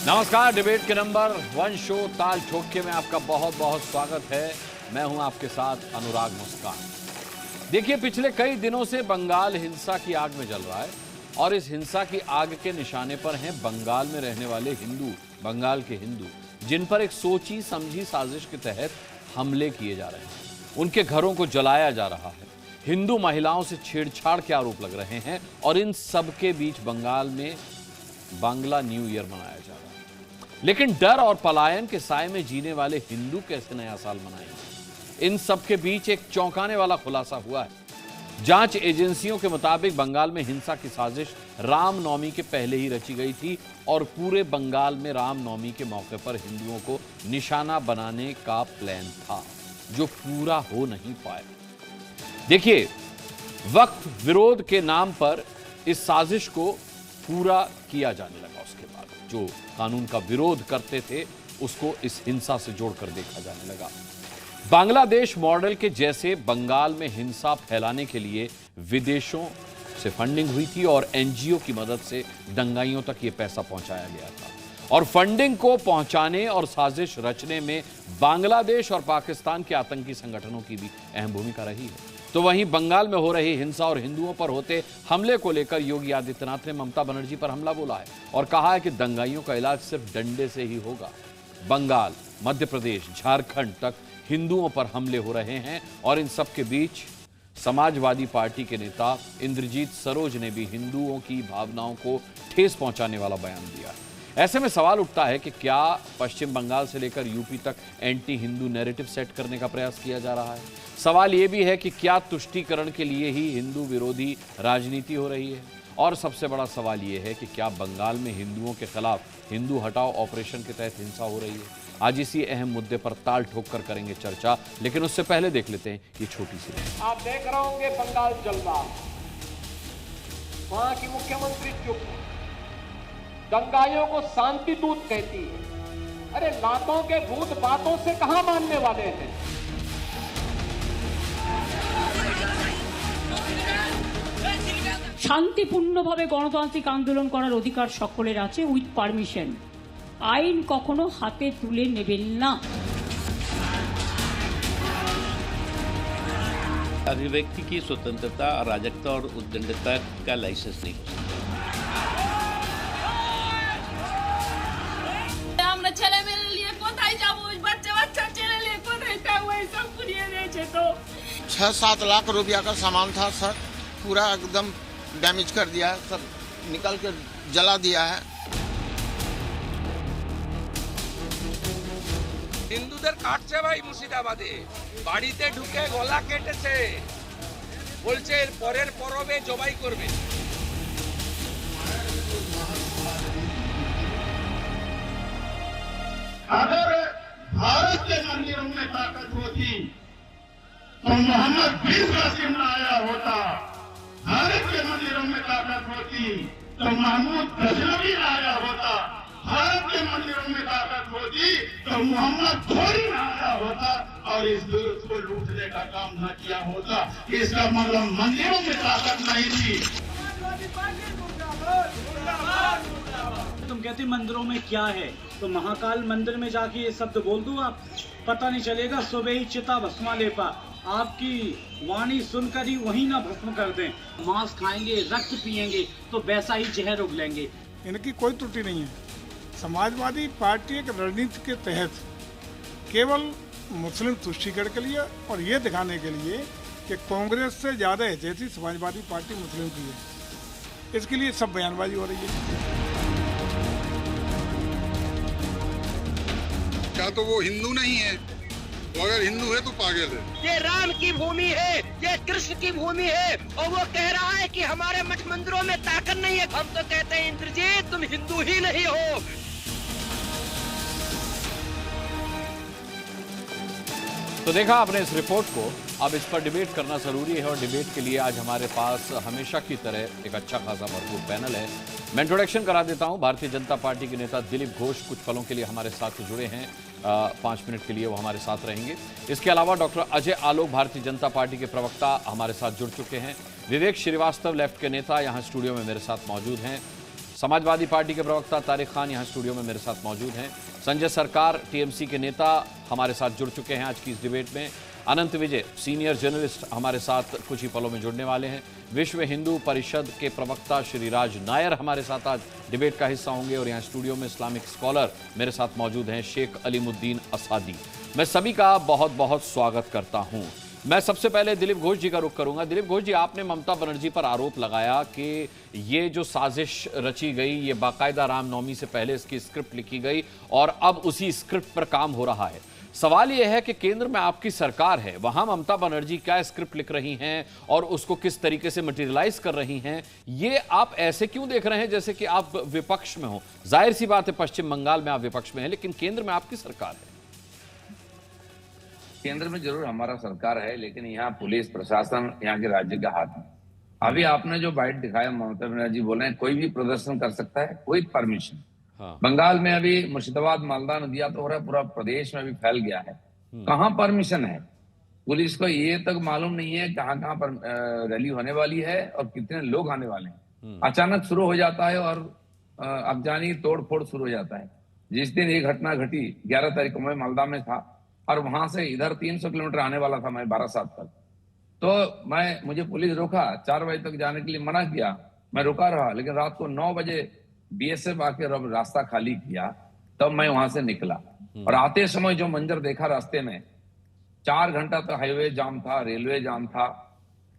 नमस्कार, डिबेट के number 1 show ताल ठोक के में आपका बहुत बहुत स्वागत है। मैं हूं आपके साथ अनुराग मुस्कान। देखिए, पिछले कई दिनों से बंगाल हिंसा की आग में जल रहा है और इस हिंसा की आग के निशाने पर हैं बंगाल में रहने वाले हिंदू, बंगाल के हिंदू, जिन पर एक सोची समझी साजिश के तहत हमले किए जा रहे हैं। उनके घरों को जलाया जा रहा है, हिंदू महिलाओं से छेड़छाड़ के आरोप लग रहे हैं और इन सब के बीच बंगाल में बांग्ला न्यू ईयर मनाया जा रहा है। लेकिन डर और पलायन के साए में जीने वाले हिंदू कैसे नया साल मनाएंगे? इन सब के बीच एक चौंकाने वाला खुलासा हुआ है। जांच एजेंसियों के मुताबिक बंगाल में हिंसा की साजिश रामनवमी के पहले ही रची गई थी और पूरे बंगाल में रामनवमी के मौके पर हिंदुओं को निशाना बनाने का प्लान था, जो पूरा हो नहीं पाया। देखिए, वक्फ विरोध के नाम पर इस साजिश को पूरा किया जाने लगा। उसके बाद जो कानून का विरोध करते थे उसको इस हिंसा से जोड़कर देखा जाने लगा। बांग्लादेश मॉडल के जैसे बंगाल में हिंसा फैलाने के लिए विदेशों से फंडिंग हुई थी और एनजीओ की मदद से दंगाइयों तक ये पैसा पहुंचाया गया था। और फंडिंग को पहुंचाने और साजिश रचने में बांग्लादेश और पाकिस्तान के आतंकी संगठनों की भी अहम भूमिका रही है। तो वहीं बंगाल में हो रही हिंसा और हिंदुओं पर होते हमले को लेकर योगी आदित्यनाथ ने ममता बनर्जी पर हमला बोला है और कहा है कि दंगाइयों का इलाज सिर्फ डंडे से ही होगा। बंगाल, मध्य प्रदेश, झारखंड तक हिंदुओं पर हमले हो रहे हैं और इन सब के बीच समाजवादी पार्टी के नेता इंद्रजीत सरोज ने भी हिंदुओं की भावनाओं को ठेस पहुंचाने वाला बयान दिया है। ऐसे में सवाल उठता है कि क्या पश्चिम बंगाल से लेकर यूपी तक एंटी हिंदू नैरेटिव सेट करने का प्रयास किया जा रहा है? सवाल यह भी है कि क्या तुष्टीकरण के लिए ही हिंदू विरोधी राजनीति हो रही है? और सबसे बड़ा सवाल यह है कि क्या बंगाल में हिंदुओं के खिलाफ हिंदू हटाओ ऑपरेशन के तहत हिंसा हो रही है? आज इसी अहम मुद्दे पर ताल ठोक कर करेंगे चर्चा, लेकिन उससे पहले देख लेते हैं ये छोटी सी। आप देख रहे होंगे बंगाल जल रहा, वहां की मुख्यमंत्री चुप, दंगाइयों को शांति दूत कहती है। अरे लातों के भूत बातों से कहां मानने वाले हैं? শান্তিপূর্ণভাবে গণতান্ত্রিক আন্দোলন করার অধিকার সকলের আছে, উইথ পারমিশন। আইন কখনো হাতে তুলে নেবেন না। अभिव्यक्ति की स्वतंत्रता, अराजकता और उद्दंडता का लाइसेंस नहीं हो सकता। আমরা ছেলে মেয়ে নিয়ে কোথায় যাব? বাচ্চা বাচ্চা ছেলে নিয়ে কোথায় যাবো? এই সব পুড়িয়ে দিয়েছে তো। 6-7 लाख रुपया का सामान था सर, पूरा एकदम डैमेज कर दिया है, सब निकल कर जला दिया है। হিন্দুদের কাটছে ভাই মুর্শিদাবাদে, বাড়িতে ঢুকে গলা কেটেছে, বলছে এর পরের পরবে জবাই করবে। अगर भारत के मंदिरों में ताकत होती तो मोहम्मद बीस का सिमना आया होता। भारत के मंदिरों में ताकत होती तो महमूद गजनवी आया होता। भारत के मंदिरों में ताकत होती तो मोहम्मद थोड़ी ना आया होता और इस दुरुस्त को लूटने का काम न किया होता। इसका मतलब मंदिरों में ताकत नहीं थी। तुम कहते मंदिरों में क्या है, तो महाकाल मंदिर में जाके ये शब्द बोल दो, आप पता नहीं चलेगा। सुबह ही चिता भस्मा लेपा, आपकी वाणी सुनकर ही वही ना भस्म कर दें। मांस खाएंगे, रक्त पिएंगे तो वैसा ही जहर उगलेंगे। इनकी कोई त्रुटि नहीं है। समाजवादी पार्टी एक रणनीति के तहत केवल मुस्लिम तुष्टीकरण के लिए और ये दिखाने के लिए कि कांग्रेस से ज़्यादा हैसियत समाजवादी पार्टी मुस्लिम की है, इसके लिए सब बयानबाजी हो रही है। क्या तो वो हिंदू नहीं है? वो अगर हिंदू है तो पागल है। ये राम की भूमि है, ये कृष्ण की भूमि है और वो कह रहा है कि हमारे मठ मंदिरों में ताकत नहीं है। हम तो कहते हैं इंद्रजीत तुम हिंदू ही नहीं हो। तो देखा आपने इस रिपोर्ट को, अब इस पर डिबेट करना जरूरी है और डिबेट के लिए आज हमारे पास हमेशा की तरह एक अच्छा खासा भरपूर पैनल है। मैं इंट्रोडक्शन करा देता हूं। भारतीय जनता पार्टी के नेता दिलीप घोष कुछ पलों के लिए हमारे साथ जुड़े हैं, 5 मिनट के लिए वो हमारे साथ रहेंगे। इसके अलावा डॉक्टर अजय आलोक भारतीय जनता पार्टी के प्रवक्ता हमारे साथ जुड़ चुके हैं। विवेक श्रीवास्तव लेफ्ट के नेता यहाँ स्टूडियो में मेरे साथ मौजूद हैं। समाजवादी पार्टी के प्रवक्ता तारिक खान यहां स्टूडियो में मेरे साथ मौजूद हैं। संजय सरकार टीएमसी के नेता हमारे साथ जुड़ चुके हैं आज की इस डिबेट में। अनंत विजय सीनियर जर्नलिस्ट हमारे साथ कुछ ही पलों में जुड़ने वाले हैं। विश्व हिंदू परिषद के प्रवक्ता श्री राज नायर हमारे साथ आज डिबेट का हिस्सा होंगे। और यहाँ स्टूडियो में इस्लामिक स्कॉलर मेरे साथ मौजूद हैं शेख अलीमुद्दीन असादी। मैं सभी का बहुत बहुत स्वागत करता हूं। मैं सबसे पहले दिलीप घोष जी का रुख करूंगा। दिलीप घोष जी, आपने ममता बनर्जी पर आरोप लगाया कि ये जो साजिश रची गई, ये बाकायदा रामनवमी से पहले इसकी स्क्रिप्ट लिखी गई और अब उसी स्क्रिप्ट पर काम हो रहा है। सवाल यह है कि केंद्र में आपकी सरकार है, वहां ममता बनर्जी क्या स्क्रिप्ट लिख रही हैं और उसको किस तरीके से मटेरियलाइज कर रही हैं, ये आप ऐसे क्यों देख रहे हैं जैसे कि आप विपक्ष में हो? जाहिर सी बात है पश्चिम बंगाल में आप विपक्ष में हैं, लेकिन केंद्र में आपकी सरकार है। केंद्र में जरूर हमारा सरकार है, लेकिन यहाँ पुलिस प्रशासन यहाँ के राज्य का हाथ में। अभी आपने जो बाइट दिखाया, ममता बनर्जी बोल रहे हैं कोई भी प्रदर्शन कर सकता है, कोई परमिशन। हाँ। बंगाल में अभी मुर्शिदाबाद मालदा नदिया तो हो रहा है, पूरा प्रदेश में भी फैल गया है। कहाँ परमिशन है? पुलिस को ये तक मालूम नहीं है कहाँ कहाँ पर रैली होने वाली है और कितने लोग आने वाले हैं। अचानक शुरू हो जाता है और अब जानी तोड़ फोड़ शुरू हो जाता है। जिस दिन ये घटना घटी 11 तारीख को मैं मालदा में था और वहां से इधर 300 किलोमीटर आने वाला था मैं 12-7 तक। तो मुझे पुलिस रोका, 4 बजे तक जाने के लिए मना किया। मैं रुका रहा, लेकिन रात को 9 बजे बीएसएफ आके रास्ता खाली किया, तब मैं वहां से निकला। और आते समय जो मंजर देखा रास्ते में, 4 घंटा तो हाईवे जाम था, रेलवे जाम था,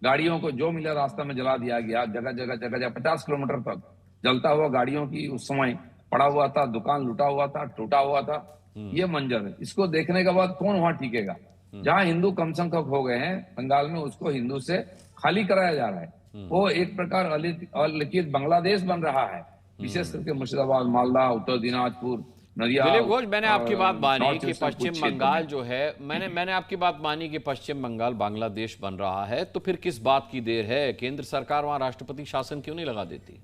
गाड़ियों को जो मिला रास्ता में जला दिया गया। जगह जगह 50 किलोमीटर तक जलता हुआ गाड़ियों की उस समय पड़ा हुआ था, दुकान लूटा हुआ था, टूटा हुआ था। ये मंजर है, इसको देखने के बाद कौन वहां टिकेगा? जहां हिंदू कम संख्यक हो गए हैं बंगाल में, उसको हिंदू से खाली कराया जा रहा है। वो एक प्रकार अलिखित बांग्लादेश बन रहा है, विशेष करके मुर्शिदाबाद, मालदा, उत्तर दिनाजपुर, नदिया। दिलीप घोष, मैंने आपकी बात मानी कि पश्चिम बंगाल जो है, मैंने आपकी बात मानी कि पश्चिम बंगाल बांग्लादेश बन रहा है, तो फिर किस बात की देर है? केंद्र सरकार वहां राष्ट्रपति शासन क्यों नहीं लगा देती?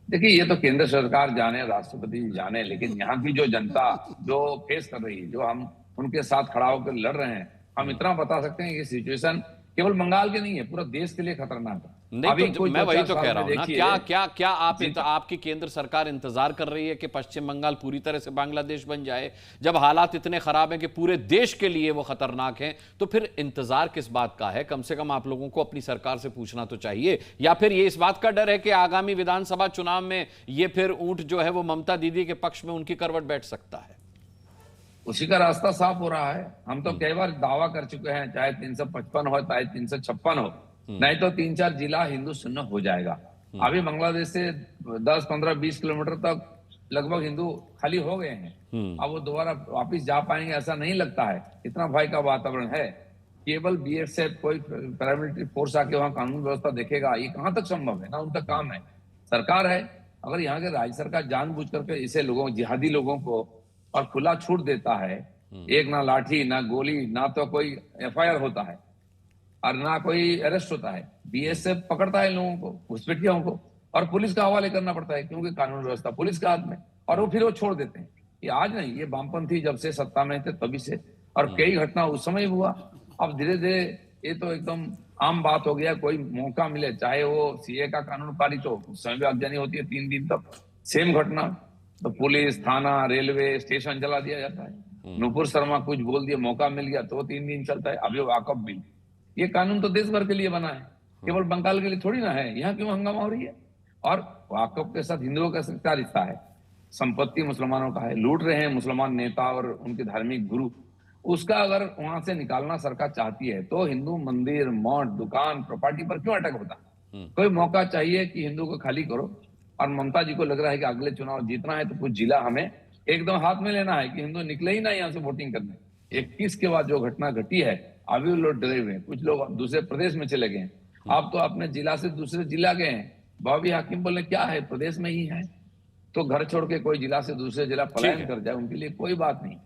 देखिए, ये तो केंद्र सरकार जाने, राष्ट्रपति जाने, लेकिन यहाँ की जो जनता जो फेस कर रही है, जो हम उनके साथ खड़ा होकर लड़ रहे हैं, हम इतना बता सकते हैं कि सिचुएशन केवल बंगाल के नहीं है, पूरा देश के लिए खतरनाक है। नहीं तो मैं वही तो कह रहा हूं ना, क्या आपकी केंद्र सरकार इंतजार कर रही है कि पश्चिम बंगाल पूरी तरह से बांग्लादेश बन जाए? जब हालात इतने खराब हैं कि पूरे देश के लिए वो खतरनाक हैं, तो फिर इंतजार किस बात का है? कम से कम आप लोगों को अपनी सरकार से पूछना तो चाहिए। या फिर ये इस बात का डर है कि आगामी विधानसभा चुनाव में ये फिर ऊंट जो है वो ममता दीदी के पक्ष में उनकी करवट बैठ सकता है? उसी का रास्ता साफ हो रहा है। हम तो कई बार दावा कर चुके हैं, चाहे 355 हो, चाहे 356 हो, नहीं तो 3-4 जिला हिंदू शून्य हो जाएगा। अभी बांग्लादेश से 10, 15, 20 किलोमीटर तक लगभग हिंदू खाली हो गए हैं। अब वो दोबारा वापिस जा पाएंगे ऐसा नहीं लगता है। इतना भय का वातावरण है। केवल बीएसएफ कोई पैरामिलिट्री फोर्स आके वहां कानून व्यवस्था देखेगा, ये कहां तक संभव है? ना उनका काम है। सरकार है, अगर यहाँ के राज्य सरकार जानबूझ करके इसे लोगों, जिहादी लोगों को और खुला छूट देता है, एक ना लाठी ना गोली, ना तो कोई एफआईआर होता है और ना कोई अरेस्ट होता है। बीएसएफ पकड़ता है लोगों को, घुसपैठियों को, और पुलिस का हवाले करना पड़ता है क्योंकि कानून व्यवस्था पुलिस के हाथ में, और वो फिर वो छोड़ देते हैं। ये आज नहीं, ये वामपंथी जब से सत्ता में थे तभी से, और कई घटना उस समय हुआ। अब धीरे धीरे ये तो एकदम आम बात हो गया। कोई मौका मिले, चाहे वो सीए का कानून पारित हो, उस समय भी आगजनी होती है 3 दिन तक, सेम घटना, तो पुलिस, थाना, रेलवे स्टेशन जला दिया जाता है। नुपुर शर्मा कुछ बोल दिया, मौका मिल गया तो 3 दिन चलता है। अभी वाकफ बिल, ये कानून तो देश भर के लिए बना है, केवल बंगाल के लिए थोड़ी ना है। यहाँ क्यों हंगामा हो रही है? और वाकफ के साथ हिंदुओं का क्या रिश्ता है? संपत्ति मुसलमानों का है, लूट रहे हैं मुसलमान नेता और उनके धार्मिक गुरु। उसका अगर वहां से निकालना सरकार चाहती है तो हिंदू मंदिर, मठ, दुकान, प्रॉपर्टी पर क्यों अटैक होता? कोई मौका चाहिए कि हिंदू को खाली करो। और ममता जी को लग रहा है कि अगले चुनाव जीतना है तो कुछ जिला हमें एकदम हाथ में लेना है कि हिंदू निकले ही ना यहाँ से वोटिंग करने। 21 के बाद जो घटना घटी है, अभी लोग डरे हुए हैं, कुछ लोग दूसरे प्रदेश में चले गए हैं। आप तो अपने जिला से दूसरे जिला गए हैं। बॉबी हाकिम बोले क्या है, प्रदेश में ही है, तो घर छोड़ के कोई जिला से दूसरे जिला पलायन कर जाए, उनके लिए कोई बात नहीं।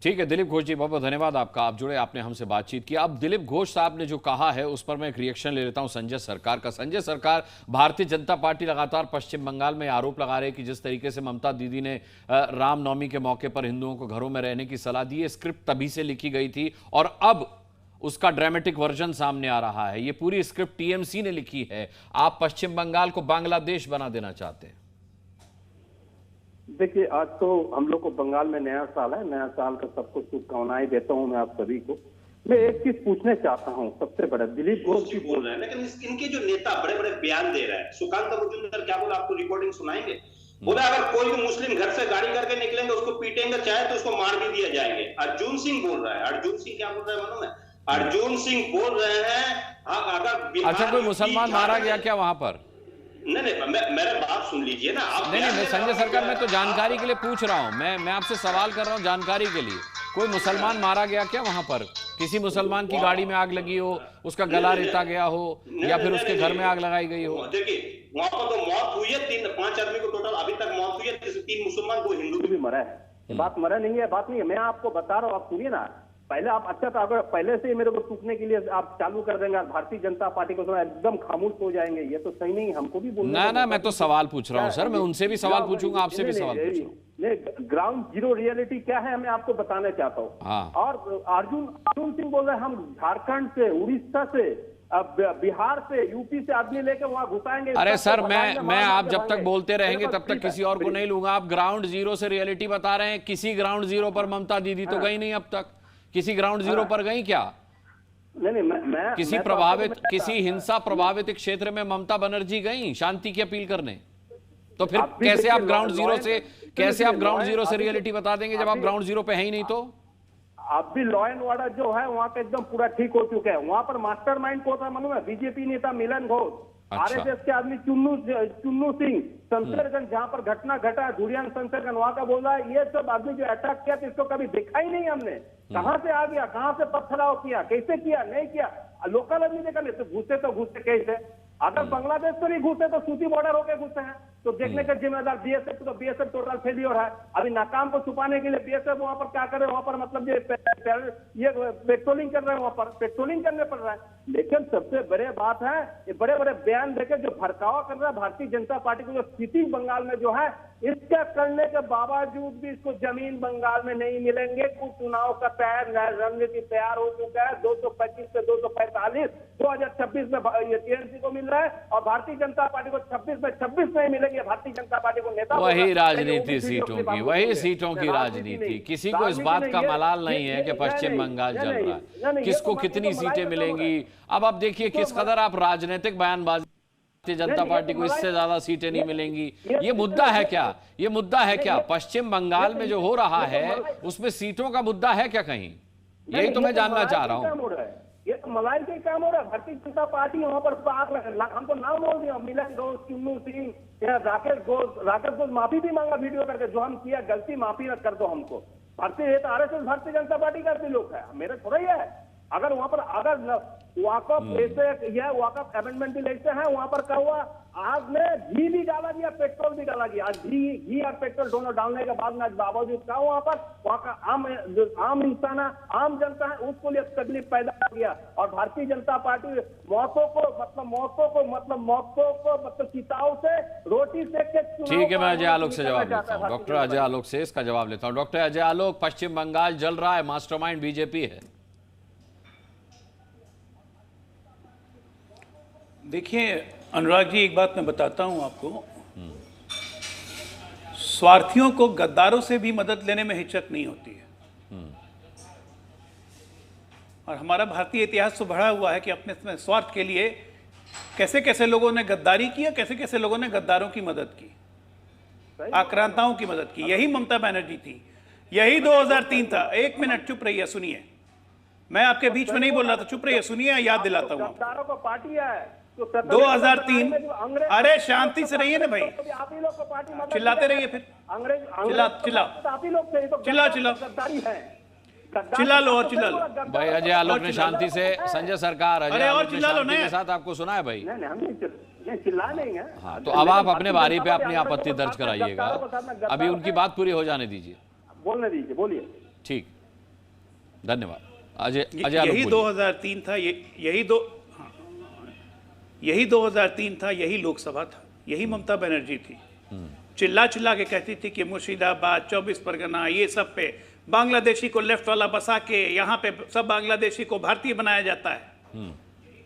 ठीक है दिलीप घोष जी, बहुत बहुत धन्यवाद आपका, आप जुड़े, आपने हमसे बातचीत की। अब दिलीप घोष साहब ने जो कहा है उस पर मैं एक रिएक्शन ले लेता हूं संजय सरकार का। संजय सरकार, भारतीय जनता पार्टी लगातार पश्चिम बंगाल में आरोप लगा रहे हैं कि जिस तरीके से ममता दीदी ने रामनवमी के मौके पर हिंदुओं को घरों में रहने की सलाह दी है, स्क्रिप्ट तभी से लिखी गई थी और अब उसका ड्रामेटिक वर्जन सामने आ रहा है। ये पूरी स्क्रिप्ट टीएमसी ने लिखी है। आप पश्चिम बंगाल को बांग्लादेश बना देना चाहते हैं। देखिए, आज तो हम लोग को बंगाल में नया साल है, नया साल का सबको शुभकामनाएं देता हूं मैं आप सभी को। मैं एक चीज पूछना चाहता हूं, सबसे बड़ा दिलीप घोष जी बोल रहे हैं, लेकिन इनके जो नेता बड़े बड़े बयान दे रहे हैं, सुकांत मजूमदार क्या बोला, आपको रिकॉर्डिंग सुनाएंगे। बोला अगर कोई भी मुस्लिम घर से गाड़ी करके निकलेंगे उसको पीटेंगे, चाहे तो उसको मार भी दिया जाएंगे। अर्जुन सिंह बोल रहा है, अर्जुन सिंह क्या बोल रहे हैं मालूम है? अर्जुन सिंह बोल रहे हैं अगर अच्छा कोई मुसलमान मारा गया क्या वहां पर? नहीं, मेरे बात सुन लीजिए ना आप। नहीं, मैं संजय सरकार में तो जानकारी के लिए पूछ रहा हूँ, मैं आपसे सवाल कर रहा हूँ जानकारी के लिए। कोई मुसलमान मारा गया क्या वहां पर? किसी मुसलमान की गाड़ी में आग लगी हो, उसका गला रेता गया हो, या फिर उसके घर में आग लगाई गई हो? देखिए वहां पर तो मौत हुई है, 5 आदमी को टोटल अभी तक मौत हुई है, 3 मुसलमान, 2 हिंदू भी मरा है। बात मरा नहीं है, बात नहीं है, मैं आपको बता रहा हूँ, आप सुनिए ना। पहले आप अच्छा था, अगर पहले से मेरे को टूटने के लिए आप चालू कर देंगे भारतीय जनता पार्टी को, तो एकदम खामोश हो जाएंगे। ये तो सही नहीं, हमको भी बोलना। ना मैं तो सवाल पूछ रहा हूँ सर, मैं उनसे भी सवाल पूछूंगा, आपसे भी सवाल पूछूंगा। ग्राउंड जीरो रियलिटी क्या है मैं आपको बताना चाहता हूँ। हाँ। और अर्जुन सिंह बोल रहे हैं हम झारखंड से, उड़ीसा से, बिहार से, यूपी से आदमी लेके वहां घुसाएंगे। अरे सर, मैं आप जब तक बोलते रहेंगे तब तक किसी और को नहीं लूंगा। आप ग्राउंड जीरो से रियलिटी बता रहे हैं। किसी ग्राउंड जीरो पर ममता दीदी तो गई नहीं अब तक। किसी ग्राउंड जीरो पर गई क्या? नहीं, मैं किसी हिंसा प्रभावित क्षेत्र में ममता बनर्जी गई शांति की अपील करने? तो फिर कैसे आप ग्राउंड जीरो से रियलिटी बता देंगे जब आप ग्राउंड जीरो पे है ही नहीं? तो अब भी लॉ एंड ऑर्डर जो है वहाँ का एकदम पूरा ठीक हो चुका है। वहाँ पर मास्टरमाइंड कौन था मालूम है? बीजेपी नेता मिलन घोष, आरएसएस के आदमी चुन्नू सिंह, संसरगंज जहाँ पर घटना घटा, धुरियान संसरगंज, वहाँ का बोल रहा है ये सब आदमी जो अटैक किया था इसको कभी देखा ही नहीं हमने। कहाँ से आ गया, कहाँ से पथराव किया, कैसे किया, नहीं किया, लोकल आदमी देखा नहीं। तो घुसे कैसे? अगर बांग्लादेश तो नहीं घुसे तो सूती बॉर्डर होकर घुसे हैं, तो देखने का जिम्मेदार बीएसएफ। तो बीएसएफ टोटल फेलियर है। अभी नाकाम को छुपाने के लिए बीएसएफ वहां पर क्या करे, वहां पर मतलब ये पेट्रोलिंग कर रहे हैं, वहां पर पेट्रोलिंग करने पड़ रहा है। लेकिन सबसे बड़े बात है, ये बड़े बड़े बयान देकर जो भड़कावा कर रहा है भारतीय जनता पार्टी को, जो स्थिति बंगाल में जो है, इसका करने के बावजूद भी इसको जमीन बंगाल में नहीं मिलेंगे। कुछ चुनाव का रणनीति तैयार हो चुका है। 225 से 245 2026 में ये टीएमसी को मिल रहा है, और भारतीय जनता पार्टी को 26 में 26 नहीं मिलेगी। भारतीय जनता पार्टी को नेता वही राजनीति सीटों की, वही सीटों की राजनीति। किसी को इस बात का मलाल नहीं है कि पश्चिम बंगाल चल रहा है, किसको कितनी सीटें मिलेंगी। अब आप देखिए किस कदर आप राजनीतिक बयानबाजी, भारतीय जनता पार्टी को इससे ज्यादा सीटें नहीं मिलेंगी। ये मुद्दा है क्या? ये मुद्दा है क्या? पश्चिम बंगाल में जो हो रहा है उसमें सीटों का मुद्दा है क्या कहीं? यही तो मैं जानना चाह रहा हूँ। ये तो मलाई के काम हो रहा है। भारतीय जनता पार्टी वहां पर हमको नाम बोल दिया, मिलन घोष, चुन्नू सिंह, राकेश घोष माफी भी मांगा वीडियो करके, जो हम किया गलती माफी कर दो हमको। भारतीय आरएसएस भारतीय जनता पार्टी का भी लोग है, मेरे थोड़ा ही है। अगर वहां पर वाकफ ऐसे यह वाकफ अमेंडमेंट बिल ऐसे है, वहां पर क्या हुआ, आग में घी भी डाला गया, पेट्रोल भी डाला गया। आज घी और पेट्रोल दोनों डालने के बाद में बावजूद क्या वहां पर वहां का आम इंसान, आम जनता है, उसको लिए तकलीफ पैदा हो गया। और भारतीय जनता पार्टी मौतों को चिताओं से रोटी सेक के। ठीक है, मैं अजय आलोक से जवाब लेता हूँ। डॉक्टर अजय आलोक से इसका जवाब लेता हूँ। डॉक्टर अजय आलोक, पश्चिम बंगाल जल रहा है, मास्टरमाइंड बीजेपी है। देखिए अनुराग जी, एक बात मैं बताता हूं आपको, स्वार्थियों को गद्दारों से भी मदद लेने में हिचक नहीं होती है। और हमारा भारतीय इतिहास तो बढ़ा हुआ है कि अपने स्वार्थ के लिए कैसे कैसे लोगों ने गद्दारी किया, कैसे कैसे लोगों ने गद्दारों की मदद की, आक्रांताओं की मदद की। यही ममता बनर्जी थी, यही 2003 था। 1 मिनट चुप रहिए, सुनिए, मैं आपके बीच में नहीं बोल रहा था, चुप रहिए, सुनिए, याद दिलाता हूँ। 2003, अरे शांति से रहिए ना भाई, चिल्लाते रहिए, फिर चिल्ला लो और चिल्ला लो भाई। अजय आलोक ने शांति से, संजय सरकार, अजय आलोक ने शांति के साथ आपको सुना है भाई। चिल्ला नहीं है। हाँ, तो अब आप अपने बारी पे अपनी आपत्ति दर्ज कराइएगा, अभी उनकी बात पूरी हो जाने दीजिए, बोलने दीजिए, बोलिए। ठीक, धन्यवाद। अजय यही 2003 था, यही 2003 था, यही लोकसभा था, यही ममता बनर्जी थी। चिल्ला चिल्ला के कहती थी कि मुर्शिदाबाद, 24 परगना, ये सब पे बांग्लादेशी को लेफ्ट वाला बसा के यहाँ पे सब बांग्लादेशी को भारतीय बनाया जाता है।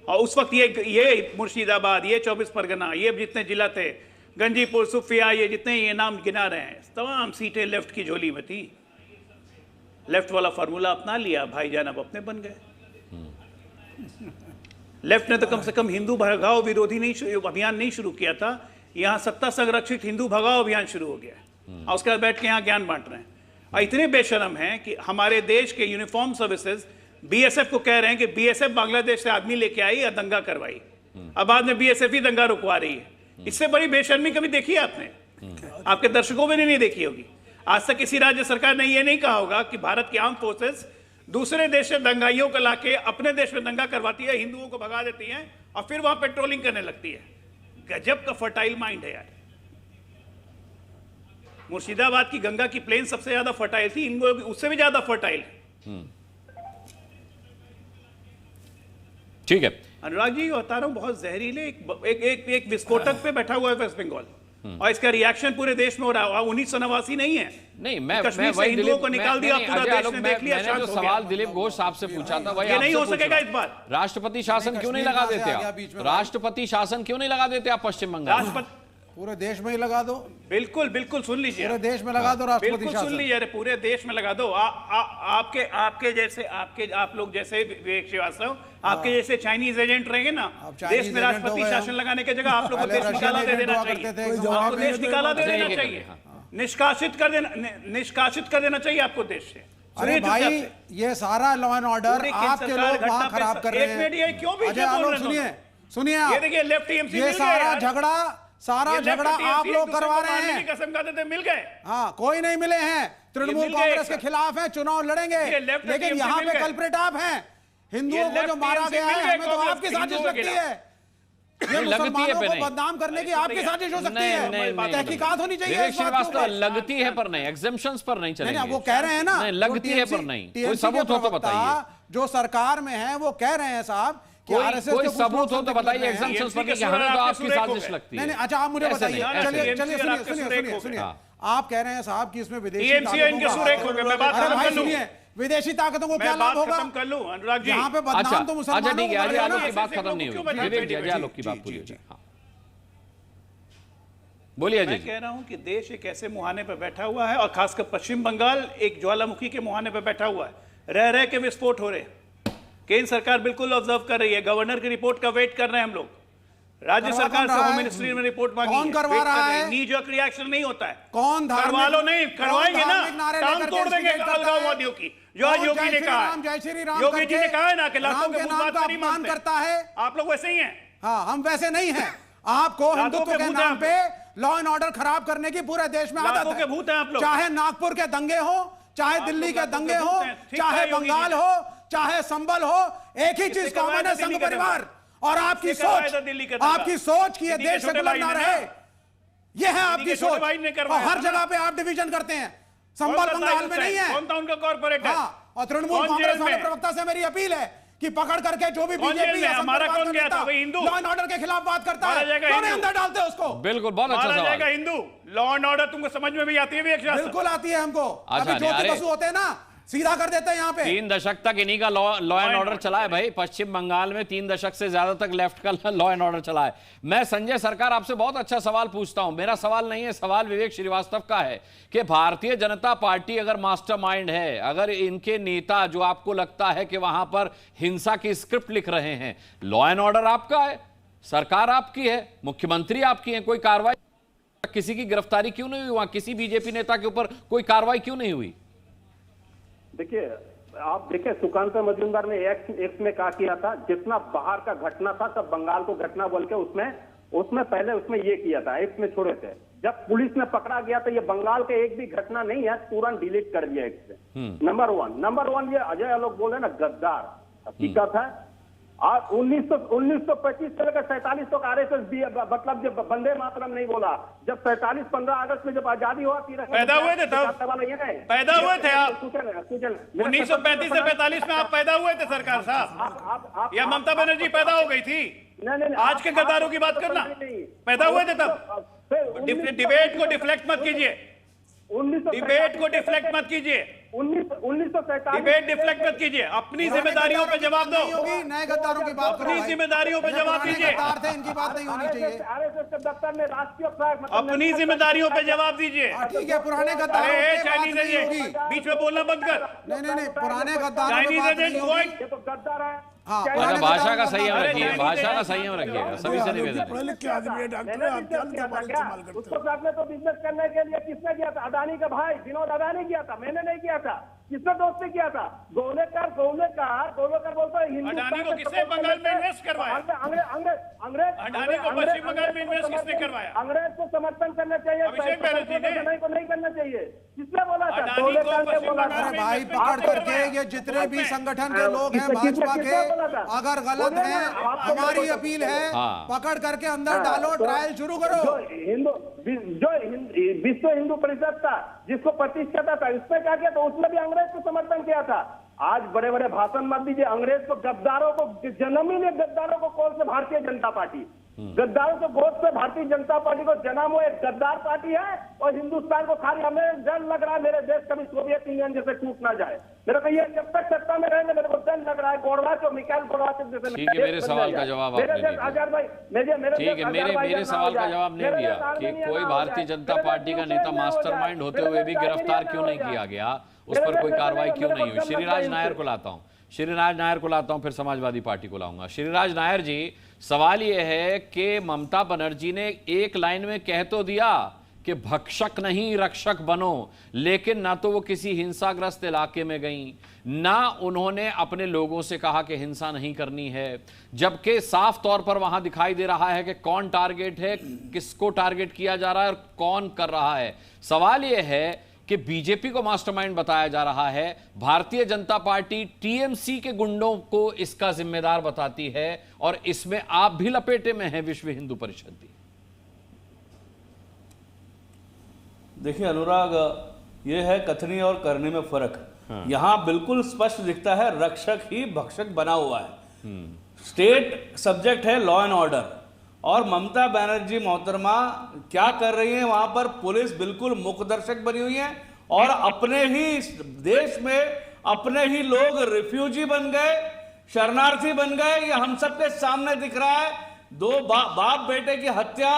और उस वक्त ये मुर्शिदाबाद, ये 24 परगना, ये जितने जिला थे, गंजीपुर, सुफिया, ये जितने ये नाम गिना रहे हैं, तमाम सीटें लेफ्ट की झोली में थी। लेफ्ट वाला फार्मूला अपना लिया, भाईजान अब अपने बन गए। लेफ्ट ने तो कम से कम हिंदू भगाओ विरोधी अभियान नहीं शुरू किया था, यहाँ सत्ता संरक्षित हिंदू भगाओ अभियान शुरू हो गया और उसके बाद बैठ के यहाँ ज्ञान बांट रहे हैं। और इतने बेशरम हैं कि हमारे देश के यूनिफॉर्म सर्विसेज बीएसएफ को कह रहे हैं कि बीएसएफ बांग्लादेश से आदमी लेके आई या दंगा करवाई, अब बाद में बीएसएफ ही दंगा रुकवा रही है। इससे बड़ी बेशर्मी कभी देखी है आपने? आपके दर्शकों में नहीं देखी होगी। आज तक किसी राज्य सरकार ने यह नहीं कहा होगा कि भारत की आर्म फोर्सेस दूसरे देश से दंगाइयों को लाके अपने देश में दंगा करवाती है, हिंदुओं को भगा देती है और फिर वहां पेट्रोलिंग करने लगती है। गजब का फर्टाइल माइंड है यार। मुर्शिदाबाद की गंगा की प्लेन सबसे ज्यादा फर्टाइल थी, इनको उससे भी ज्यादा फर्टाइल है। ठीक है अनुराग जी, बता रहा हूं बहुत जहरीले एक विस्फोटक पे बैठा हुआ है वेस्ट बंगाल, और इसका रिएक्शन पूरे देश में हो रहा है। 1989 नहीं है, नहीं मैं कश्मीर से हिंदुओं को निकाल दिया, पूरा देश ने देख लिया। मैंने जो सवाल दिलीप घोष साहब से पूछा था वही ये नहीं हो सकेगा इस बार। राष्ट्रपति शासन क्यों नहीं लगा देते आप? राष्ट्रपति शासन क्यों नहीं लगा देते आप पश्चिम बंगाल? पूरे देश में ही लगा दो। बिल्कुल बिल्कुल, सुन लीजिए, पूरे देश में लगा दो राष्ट्रपति शासन। सुन लीजिए, अरे पूरे देश में लगा दो। आपके जैसे आप लोग जैसे विवेक श्रीवास्तव, आपके जैसे चाइनीज एजेंट रहेंगे ना देश में, राष्ट्रपति शासन लगाने की जगह आप लोग को देश निकाला दे देना चाहिए। आपको देश निकाला दे देना चाहिए, निष्कासित कर देना चाहिए आपको देश से। अरे भाई, ये सारा लॉ एंड ऑर्डर आपके लोग वहां खराब कर रहे हैं। क्यों भी सुनिए, ये देखिए लेफ्ट टीएमसी, ये सारा झगड़ा आप लोग करवा रहे हैं। कसम खाते थे मिल गए। हाँ, कोई नहीं मिले हैं। तृणमूल कांग्रेस के खिलाफ है, चुनाव लड़ेंगे, लेकिन यहाँ पे कल्प्रिट आप हैं। हिंदुओं को जो मारा गया है, हमें तो आपकी साजिश लगती है। ये मुसलमानों को बदनाम करने की आपकी साजिश हो सकती है। तहकीकात होनी चाहिए। श्रीवास्तव, लगती है पर नहीं, एग्जेम्पशंस पर नहीं चलेंगे। वो कह रहे हैं ना, लगती है पर नहीं, कोई सबूत हो तो बताइए। जो सरकार में है वो कह रहे हैं साहब, कोई सबूत हो तो बताइए। एग्जाम्पशंस पर नहीं, हमें तो आपकी साजिश लगती है। नहीं, अच्छा आप मुझे बताइए। चलिए सुनिए, आप कह रहे हैं साहब कि इसमें विदेशी विदेशी ताकतों को क्या लाभ होगा? खत्म कर लूं अनुराग जी, यहाँ पे बदनाम तो मुसलमानों ठीक है, को अजय आलोक की बात खत्म नहीं हुई। विवेक जी, अजय आलोक की बात पूरी हो जाए। बोलिए अजय। मैं कह रहा हूं कि देश एक ऐसे मुहाने पर बैठा हुआ है, और खासकर पश्चिम बंगाल एक ज्वालामुखी के मुहाने पर बैठा हुआ है। रह के विस्फोट हो रहे हैं। केंद्र सरकार बिल्कुल ऑब्जर्व कर रही है, गवर्नर की रिपोर्ट का वेट कर रहे हैं हम लोग। राज्य सरकार से होम मिनिस्ट्री में रिपोर्ट मांगी है। कौन करवा रहा है? नी जर्क रिएक्शन नहीं होता है। कौन करवा लो, नहीं करवाएंगे ना, टांग तोड़ देंगे अलगाववादियों की। जो आज योगी ने कहा, योगी जी ने कहा है ना कि लाखों के भूत बात नहीं मानते करता है। आप लोग वैसे ही हैं। हाँ, हम वैसे नहीं हैं। आपको हिंदुत्व के नाम पे लॉ एंड ऑर्डर खराब करने की पूरे देश में आदत है। भूत हैं आप लोग। चाहे नागपुर के दंगे हो, चाहे दिल्ली के दंगे हो, चाहे बंगाल हो, चाहे संबल हो, एक ही चीज कॉमन है, संघ परिवार। और आपकी सोच कि ये देश सेकुलर ना रहे, ये है आपकी सोच। और हर जगह पे आप डिवीजन करते हैं। संबल बंगाल में नहीं है। कौन था उनका कॉर्पोरेट? हाँ, और तृणमूल कांग्रेस वाले प्रवक्ता से मेरी अपील है कि पकड़ करके जो भी बीजेपी हमारा कौन गया था? हिंदू लॉ एंड ऑर्डर के खिलाफ बात करता है, कौन अंदर डालते हैं उसको? बिल्कुल, बहुत अच्छा सवाल। जाएगा हिंदू लॉ एंड ऑर्डर तुमको समझ में भी आती है? बिल्कुल आती है हमको। अभी ज्योति बसु होते हैं ना, सीधा कर देते हैं यहाँ पे। 3 दशक तक इन्हीं का लॉ एंड ऑर्डर चला है भाई। पश्चिम बंगाल में 3 दशक से ज्यादा तक लेफ्ट का लॉ एंड ऑर्डर चला है। मैं संजय सरकार आपसे बहुत अच्छा सवाल पूछता हूं। मेरा सवाल नहीं है, सवाल विवेक श्रीवास्तव का है कि भारतीय जनता पार्टी अगर मास्टरमाइंड है, अगर इनके नेता जो आपको लगता है कि वहां पर हिंसा की स्क्रिप्ट लिख रहे हैं, लॉ एंड ऑर्डर आपका है, सरकार आपकी है, मुख्यमंत्री आपकी है, कोई कार्रवाई, किसी की गिरफ्तारी क्यों नहीं हुई? वहां किसी बीजेपी नेता के ऊपर कोई कार्रवाई क्यों नहीं हुई? देखिए, आप देखिए, सुकांत मजूमदार ने एक्स में क्या किया था, जितना बाहर का घटना था सब बंगाल को घटना बोल के उसमें पहले उसमें ये किया था, एक्स में छोड़े थे। जब पुलिस ने पकड़ा गया तो ये बंगाल के एक भी घटना नहीं है, तुरंत डिलीट कर दिया एक्स से। नंबर वन ये अजय आलोक बोले ना गद्दार, हकीकत है। और 1925 से लेकर 47 तक आरएसएस भी, मतलब जब वंदे मातरम नहीं बोला, जब 47 15 अगस्त में जब आजादी हुआ, पैदा हुए थे तब, पैदा हुए थे आप 1935 से 45 में आप पैदा हुए थे सरकार साहब, या ममता बनर्जी पैदा हो गई थी? नहीं, आज के गद्दारों की बात करना, पैदा हुए थे तब। डिबेट को डिफ्लेक्ट मत कीजिए, डिबेट को डिफ्लेक्ट मत कीजिए। 1947 डिबेट डिफ्लेक्ट मत कीजिए, अपनी जिम्मेदारियों पे जवाब दो। नए गद्दारों की बात अपनी जिम्मेदारियों पे जवाब दीजिए। इनकी बात नहीं होनी चाहिए। आरएसएस के दफ्तर में राष्ट्रीय फ्लैग अपनी जिम्मेदारियों पे जवाब दीजिए। ठीक है, पुराने गद्दारों चाइनीज एजेंट, बीच में बोलना बंद कर। नहीं, पुराने गद्दारों चाइनीज एजेंट ये तो गद्दार है। हाँ, भाषा का संयम रखिए, भाषा का संयम रखिएगा, सभी से निवेदन है। उसको साथ में तो बिजनेस करने के लिए किसने किया था? अदानी का भाई विनोद अदानी किया था, मैंने नहीं किया था। किसने दोस्ती किया था? गोलेकर बोलता है अडानी को किसने बंगाल में इन्वेस्ट करवाया? अंग्रेज अडानी को पश्चिम बंगाल में इन्वेस्ट किसने करवाया? अंग्रेज को समर्थन करना चाहिए, अभिषेक बैनर्जी ने को नहीं करना चाहिए। किसने बोला था? भाई पकड़ करके ये जितने भी संगठन के लोग हैं भाजपा के, अगर गलत है हमारी अपील है, पकड़ करके अंदर डालो, ट्रायल शुरू करो। जो विश्व हिंदू परिषद था जिसको प्रतिष्ठा था, इसमें क्या किया? तो उसने भी अंग्रेज को समर्थन किया था। आज बड़े बड़े भाषण मत दीजिए। अंग्रेज को, गद्दारों को, जन्म ही ने गद्दारों को कौन से भारतीय जनता पार्टी, गद्दारों को गोद से भारतीय जनता पार्टी को जन्म वो एक गद्दार पार्टी है। और हिंदुस्तान को खाली, हमें डर लग रहा है मेरे देश कभी सोवियत यूनियन जैसे टूट ना जाए। मेरे को ये जब तक सत्ता में रहेंगे मेरे को डर लग रहा है गोरबाचोव, मिखाइल गोरबाचोव जैसे। ठीक है, मेरे सवाल का जवाब आपने नहीं दिया। आजाद भाई, ठीक है, मेरे सवाल का जवाब नहीं दिया कि कोई भारतीय जनता पार्टी का नेता मास्टरमाइंड होते हुए भी गिरफ्तार क्यों नहीं किया गया, उस पर कोई कार्रवाई क्यों नहीं हुई। श्रीराज नायर को लाता हूं, फिर समाजवादी पार्टी को लाऊंगा। श्रीराज नायर जी, सवाल यह है कि ममता बनर्जी ने एक लाइन में कह तो दिया कि भक्षक नहीं रक्षक बनो, लेकिन ना तो वो किसी हिंसाग्रस्त इलाके में गई, ना उन्होंने अपने लोगों से कहा कि हिंसा नहीं करनी है, जबकि साफ तौर पर वहां दिखाई दे रहा है कि कौन टारगेट है, किसको टारगेट किया जा रहा है और कौन कर रहा है। सवाल यह है कि बीजेपी को मास्टरमाइंड बताया जा रहा है, भारतीय जनता पार्टी टीएमसी के गुंडों को इसका जिम्मेदार बताती है, और इसमें आप भी लपेटे में हैं, विश्व हिंदू परिषद भी। देखिए अनुराग, ये है कथनी और करने में फर्क। यहां बिल्कुल स्पष्ट दिखता है रक्षक ही भक्षक बना हुआ है। स्टेट सब्जेक्ट है लॉ एंड ऑर्डर, और ममता बनर्जी मोहतरमा क्या कर रही हैं वहां पर? पुलिस बिल्कुल मुखदर्शक बनी हुई है, और अपने ही देश में अपने ही लोग रिफ्यूजी बन गए, शरणार्थी बन गए। ये हम सबके सामने दिख रहा है। दो बाप बेटे की हत्या,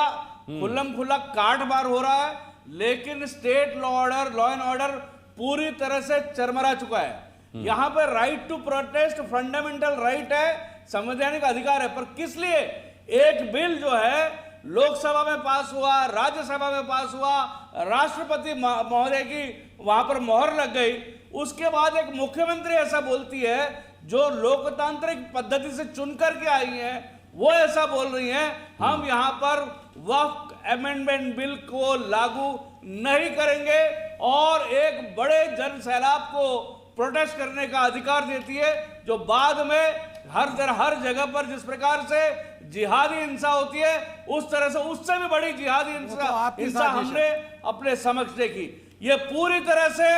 खुल्लम खुल्ला काट मार हो रहा है, लेकिन स्टेट लॉ एंड ऑर्डर पूरी तरह से चरमरा चुका है। यहां पर right to protest fundamental right है, संवैधानिक अधिकार है, पर किस लिए? एक बिल जो है लोकसभा में पास हुआ, राज्यसभा में पास हुआ, राष्ट्रपति महोदय की वहां पर मोहर लग गई। उसके बाद एक मुख्यमंत्री ऐसा बोलती है जो लोकतांत्रिक पद्धति से चुन करके आई है, वो ऐसा बोल रही है हम यहां पर वक्फ अमेंडमेंट बिल को लागू नहीं करेंगे, और एक बड़े जन सैलाब को प्रोटेस्ट करने का अधिकार देती है, जो बाद में हर जगह पर जिस प्रकार से जिहादी हिंसा होती है, उस तरह से उससे भी बड़ी जिहादी हिंसा हमने अपने समक्ष देखी। ये पूरी तरह से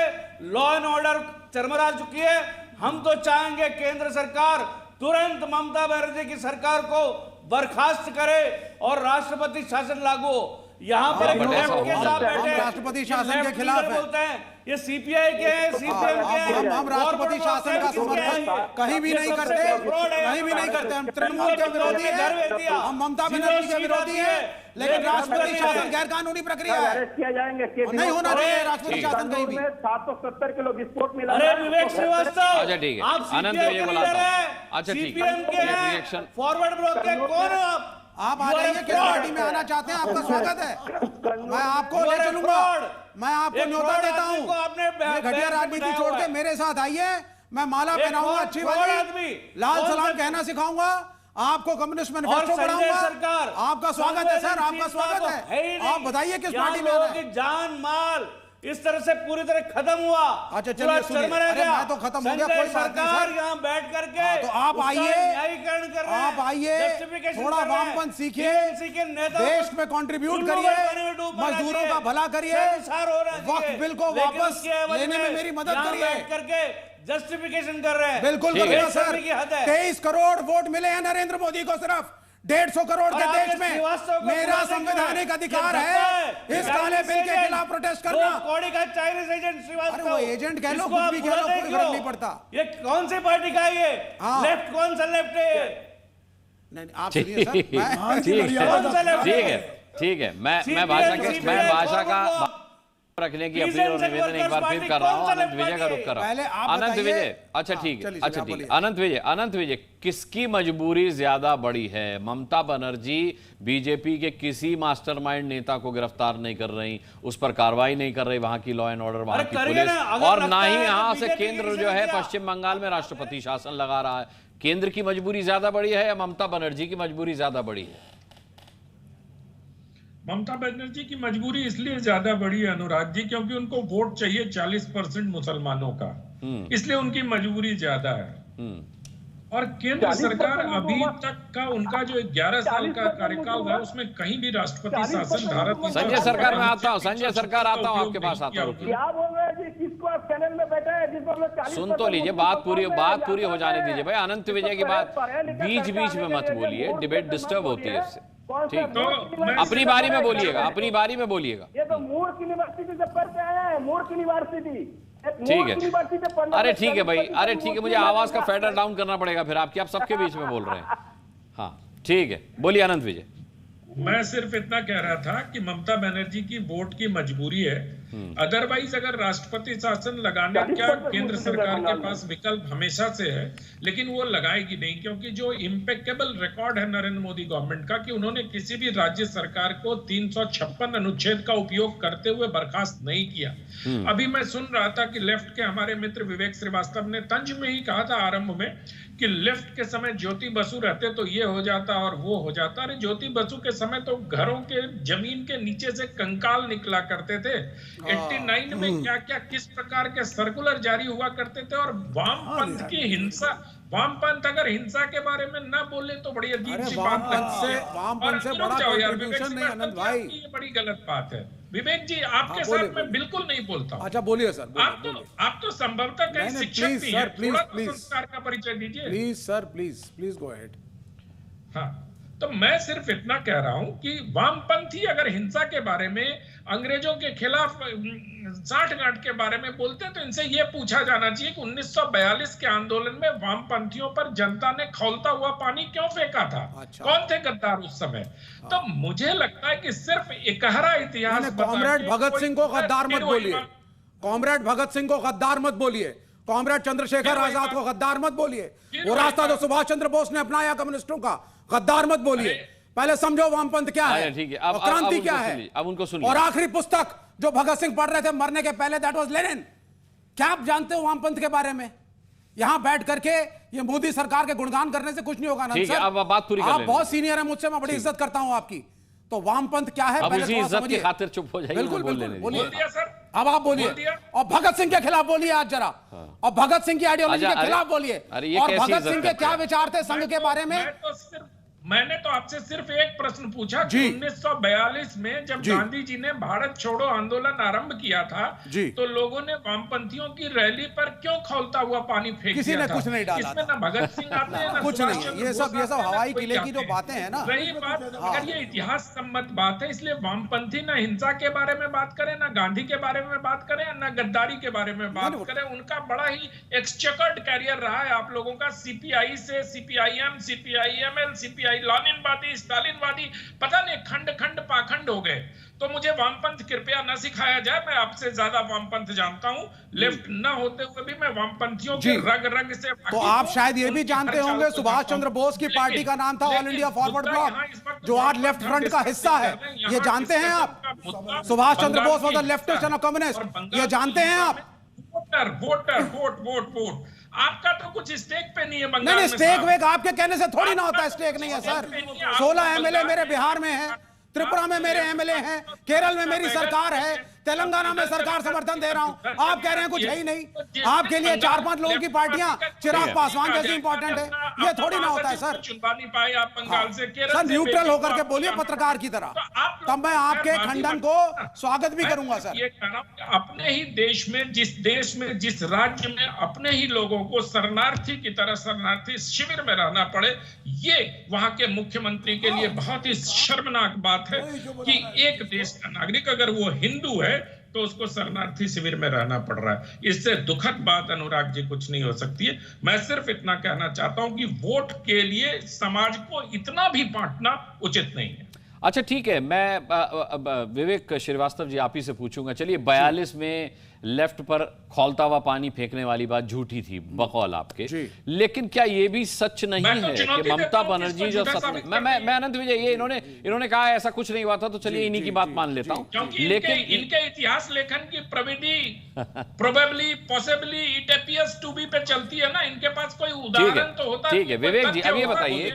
लॉ एंड ऑर्डर चरमरा चुकी है। हम तो चाहेंगे केंद्र सरकार तुरंत ममता बनर्जी की सरकार को बर्खास्त करे और राष्ट्रपति शासन लागू हो। यहाँ पर के साथ बैठे राष्ट्रपति शासन के खिलाफ बोलते हैं, ये सीपीआई के हैं, सीपीएम के हैं। हम राष्ट्रपति शासन का समर्थन कहीं भी नहीं करते, कहीं भी नहीं करते। हम तृणमूल के विरोधी हैं, हम ममता बनर्जी के विरोधी हैं, लेकिन राष्ट्रपति शासन गैर कानूनी प्रक्रिया है, अरेस्ट किया जाएंगे। नहीं होना चाहिए राष्ट्रपति शासन कहीं भी। 770 किलो विस्फोट मिला। अरे विवेक श्रीवास्तव, अच्छा ठीक है, आप आनंद CPI ये के बुलाता लीडर हूं। हैं, अच्छा ठीक है, CPM के हैं, रिएक्शन फॉरवर्ड ब्लॉक के कौन हो आप आ जाइए, किस पार्टी में आना चाहते हैं, आपका स्वागत है। मैं आपको ले चलूंगा, मैं आपको न्योता देता हूँ। घटिया राजनीति छोड़ के मेरे साथ आइए, मैं माला पहनाऊंगा अच्छी वाली, लाल सलाम कहना सिखाऊंगा, आपको कम्युनिस्ट मैनिफेस्टो पढ़ाऊंगा। आपका स्वागत है सर, आपका स्वागत है। आप बताइए किस पार्टी में आना है। जान माल इस तरह से पूरी तरह खत्म हुआ। अच्छा चलिए सुनिए, मैं तो खत्म हो गया, कोई बात नहीं सर। यहाँ बैठ करके तो आप आइए, न्यायीकरण कर रहे हैं, आप आइए, थोड़ा वामपंथ सीखिए, देश में कंट्रीब्यूट करिए, मजदूरों का भला करिए, वक्त बिल को वापस लेने में मेरी मदद करिए। करके जस्टिफिकेशन कर रहे हैं, बिल्कुल करूंगा सर। 23 करोड़ वोट मिले हैं नरेंद्र मोदी को सिर्फ 150 करोड़ के देश में मेरा संवैधानिक अधिकार है इस काले बिल के खिलाफ प्रोटेस्ट करना। कौड़ी का चाइनीज एजेंट श्रीवास्तव, अरे वो एजेंट कह लो, कुछ भी कह लो, कोई फर्क नहीं पड़ता। ये कौन सी पार्टी का है? ये लेफ्ट कौन सा लेफ्ट है? नहीं आप सुनिए सर, ठीक है, मैं भाषा का रखने की अपील और निवेदन एक बार फिर कर रहा हूं। अनंत विजय का रुख कर रहा हूं। अनंत विजय, अच्छा ठीक है, अच्छा ठीक है। अनंत विजय, किसकी मजबूरी ज्यादा बड़ी है? ममता बनर्जी बीजेपी के किसी मास्टरमाइंड नेता को गिरफ्तार नहीं कर रही, उस पर कार्रवाई नहीं कर रही वहां की लॉ एंड ऑर्डर, वहां की पुलिस, और ना ही यहां से केंद्र जो है पश्चिम बंगाल में राष्ट्रपति शासन लगा रहा है। केंद्र की मजबूरी ज्यादा बड़ी है या ममता बनर्जी की मजबूरी ज्यादा बड़ी है? ममता बनर्जी की मजबूरी इसलिए ज्यादा बड़ी है अनुराग जी, क्योंकि उनको वोट चाहिए 40% मुसलमानों का, इसलिए उनकी मजबूरी ज्यादा है। और केंद्र सरकार अभी तक का उनका जो 11 साल का कार्यकाल रहा उसमें कहीं भी राष्ट्रपति शासन धारा संजय सरकार में आता हूँ, संजय सरकार आता हूँ आपके पास आता हूँ। क्या बोल रहे हैं जी? किसको आप चैनल में बैठे हैं जिसको हम लोग 40% सुन तो लीजिए, बात पूरी हो जाने दीजिए भाई। अनंत विजय की बात बीच में मत बोलिए, डिबेट डिस्टर्ब होती है इससे। ठीक, तो अपनी बारी में बोलिएगा, अपनी बारी में बोलिएगा। ये तो मूर्ख यूनिवर्सिटी से पढ़ के आया है, मूर्ख यूनिवर्सिटी। ठीक है, अरे ठीक है भाई, अरे ठीक है, मुझे आवाज का फेडर डाउन करना पड़ेगा फिर आपकी, आप सबके बीच में बोल रहे हैं। हाँ ठीक है, बोलिए अनंत विजय। मैं सिर्फ इतना कह रहा था कि ममता बनर्जी की वोट की मजबूरी है, अदरवाइज अगर राष्ट्रपति शासन लगाने का केंद्र सरकार के पास विकल्प हमेशा से है, लेकिन वो लगाएगी नहीं, क्योंकि जो इम्पेकेबल रिकॉर्ड है नरेंद्र मोदी गवर्नमेंट का कि उन्होंने किसी भी राज्य सरकार को 356 अनुच्छेद का उपयोग करते हुए बर्खास्त नहीं किया। अभी मैं सुन रहा था कि लेफ्ट के हमारे मित्र विवेक श्रीवास्तव ने तंज में ही कहा था आरंभ में कि लेफ्ट के समय ज्योति बसु रहते तो ये हो जाता और वो हो जाता। अरे ज्योति बसु के समय तो घरों के जमीन के नीचे से कंकाल निकला करते थे। 89 में क्या क्या किस प्रकार के सर्कुलर जारी हुआ करते थे, और वामपंथ की हिंसा, वामपंथ अगर हिंसा के बारे में ना बोले तो बड़ी अजीब सी बात लगती है। वामपंथ से बड़ा कंट्रीब्यूशन नहीं आनंद भाई, ये बड़ी गलत बात है। विवेक जी आपके साथ मैं बिल्कुल नहीं बोलता। अच्छा बोलिए सर, आप तो संभवतः कहीं शिक्षक भी हैं, थोड़ा तो संस्कार का परिचय दीजिए please sir, please go ahead. हाँ, तो मैं सिर्फ इतना कह रहा हूं कि वामपंथी अगर हिंसा के बारे में, अंग्रेजों के खिलाफ साठगांठ के बारे में बोलते हैं तो इनसे यह पूछा जाना चाहिए कि 1942 के आंदोलन में वामपंथियों पर जनता ने खौलता हुआ पानी क्यों फेंका था? अच्छा। कौन थे गद्दार उस समय? तो मुझे लगता है कि सिर्फ एकहरा इतिहास, कॉमरेड भगत सिंह को गद्दार मत बोलिए, कॉमरेड भगत सिंह को गद्दार मत बोलिए, कॉमरेड चंद्रशेखर आजाद को गद्दार मत बोलिए, वो रास्ता जो सुभाष चंद्र बोस ने अपनाया कम्युनिस्टों का, गद्दार मत बोलिए। पहले समझो वामपंथ क्या है, क्रांति क्या है। अब उनको सुनिए। और आखिरी पुस्तक जो भगत सिंह पढ़ रहे थे मरने के पहले, दैट वाज लेनिन। क्या आप जानते हो वामपंथ के बारे में? यहां बैठ करके ये मोदी सरकार के गुणगान करने से कुछ नहीं होगा। ठीक है, अब बात पूरी कर लें। आप बहुत सीनियर है मुझसे, मैं बड़ी इज्जत करता हूं आपकी। तो वामपंथ क्या है पहले थोड़ा समझिए। की खातिर चुप हो जाइए। बिल्कुल बोलिए, अब आप बोलिए और भगत सिंह के खिलाफ बोलिए आज जरा, और भगत सिंह की आइडियोलॉजी के खिलाफ बोलिए, और भगत सिंह के क्या विचार थे संघ के बारे में। मैंने तो आपसे सिर्फ एक प्रश्न पूछा कि 1942 में जब गांधी जी ने भारत छोड़ो आंदोलन आरंभ किया था तो लोगों ने वामपंथियों की रैली पर क्यों खौलता हुआ पानी फेंक किसी ने कुछ नहीं डाला, इसमें ना भगत सिंह आते हैं ना कुछ नहीं। ये सब हवाई किले की जो बातें हैं ना, रही बात अगर ये इतिहास सम्मत बात है, इसलिए वामपंथी ना हिंसा के बारे में बात करें, ना गांधी के बारे में बात करें, ना गद्दारी के बारे में बात करें। उनका बड़ा ही एक्सचेकर्ड कैरियर रहा है आप लोगों का, सीपीआई से सीपीआईएम, सीपीआईएमएल, सीपीआई लानिनवादी, स्टालिनवादी, पता नहीं खंड खंड पाखंड हो गए। तो मुझे वामपंथ कृपया न सिखाया जाए, मैं आपसे ज्यादा वामपंथ जानता हूं। लेफ्ट न होते हुए भी मैं वामपंथियों के रग रग से। तो आप शायद ये भी जानते होंगे सुभाष चंद्र बोस की पार्टी का नाम था ऑल इंडिया फॉरवर्ड ब्लॉक, जो आज लेफ्ट फ्रंट का हिस्सा है। ये जानते हैं आप? Subhash Chandra Bose was the leftist and communist, ये जानते हैं आप? वोट आपका तो कुछ स्टेक पे नहीं है बंगाल में। स्टेक वेक आपके कहने से थोड़ी ना होता है, स्टेक नहीं है सर। 16 एमएलए मेरे बिहार में है, त्रिपुरा में मेरे एमएलए हैं, केरल में मेरी सरकार है, तेलंगाना में सरकार समर्थन दे रहा हूं। आप कह रहे हैं कुछ है ही नहीं। आपके लिए 4-5 लोगों की पार्टियां चिराग पासवान जैसी इंपॉर्टेंट है। ये थोड़ी ना होता है सर। चुनवा नहीं पाए आप बंगाल से, केरल सर न्यूट्रल होकर के बोलिए पत्रकार की तरह, तब मैं आपके खंडन को स्वागत भी करूंगा सर। ये कह रहा हूं, अपने ही देश में, जिस राज्य में अपने ही लोगों को शरणार्थी की तरह शरणार्थी शिविर में रहना पड़े, ये वहां के मुख्यमंत्री के लिए बहुत ही शर्मनाक बात है कि एक देश का नागरिक अगर वो हिंदू है तो उसको शरणार्थी शिविर में रहना पड़ रहा है। इससे दुखद बात अनुराग जी कुछ नहीं हो सकती है। मैं सिर्फ इतना कहना चाहता हूं कि वोट के लिए समाज को इतना भी बांटना उचित नहीं है। अच्छा ठीक है, मैं विवेक श्रीवास्तव जी आप ही से पूछूंगा। चलिए 42 में लेफ्ट पर खौलता हुआ पानी फेंकने वाली बात झूठी थी बकौल आपके, लेकिन क्या ये भी सच नहीं है कि ममता बनर्जी जो मैं अनंत विजय, ये इन्होंने कहा ऐसा कुछ नहीं हुआ था, तो चलिए इन्हीं की बात मान लेता हूं, लेकिन इनके इतिहास लेखन की प्रविधि probably possibly it appears to be पे चलती है ना, इनके पास कोई उदाहरण तो होता है। ठीक है विवेक जी, अब ये बताइए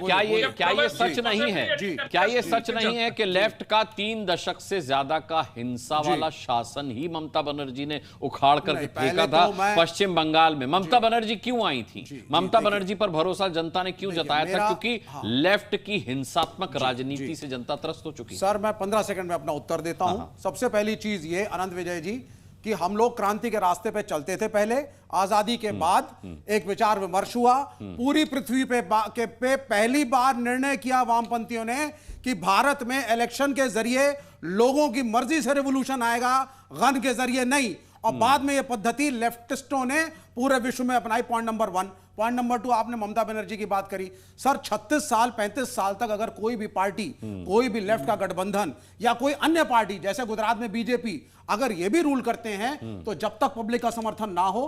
क्या ये सच नहीं है, क्या ये सच नहीं है कि लेफ्ट का 3 दशक से ज्यादा का हिंसा वाला शासन ही ममता बनर्जी ने उखाड़ करके फेंका था पश्चिम बंगाल में? ममता बनर्जी क्यों आई थी? ममता बनर्जी पर भरोसा जनता ने क्यों जताया था? क्योंकि लेफ्ट की हिंसात्मक राजनीति से जनता त्रस्त हो चुकी। सर मैं 15 सेकंड में अपना उत्तर देता हूं। सबसे पहली चीज ये अनंत विजय जी कि हम लोग क्रांति के रास्ते पे चलते थे। पहले आजादी के बाद एक विचार विमर्श हुआ, पूरी पृथ्वी पे पहली बार निर्णय किया वामपंथियों ने कि भारत में इलेक्शन के जरिए लोगों की मर्जी से रिवॉल्यूशन आएगा, गन के जरिए नहीं। और बाद में यह पद्धति लेफ्टिस्टों ने पूरे विश्व में अपनाई। Point number 1। पॉइंट नंबर 2, आपने ममता बनर्जी की बात करी। सर 36 साल 35 साल तक अगर कोई भी पार्टी, कोई भी लेफ्ट का गठबंधन या कोई अन्य पार्टी, जैसे गुजरात में बीजेपी, अगर ये भी रूल करते हैं तो जब तक पब्लिक का समर्थन ना हो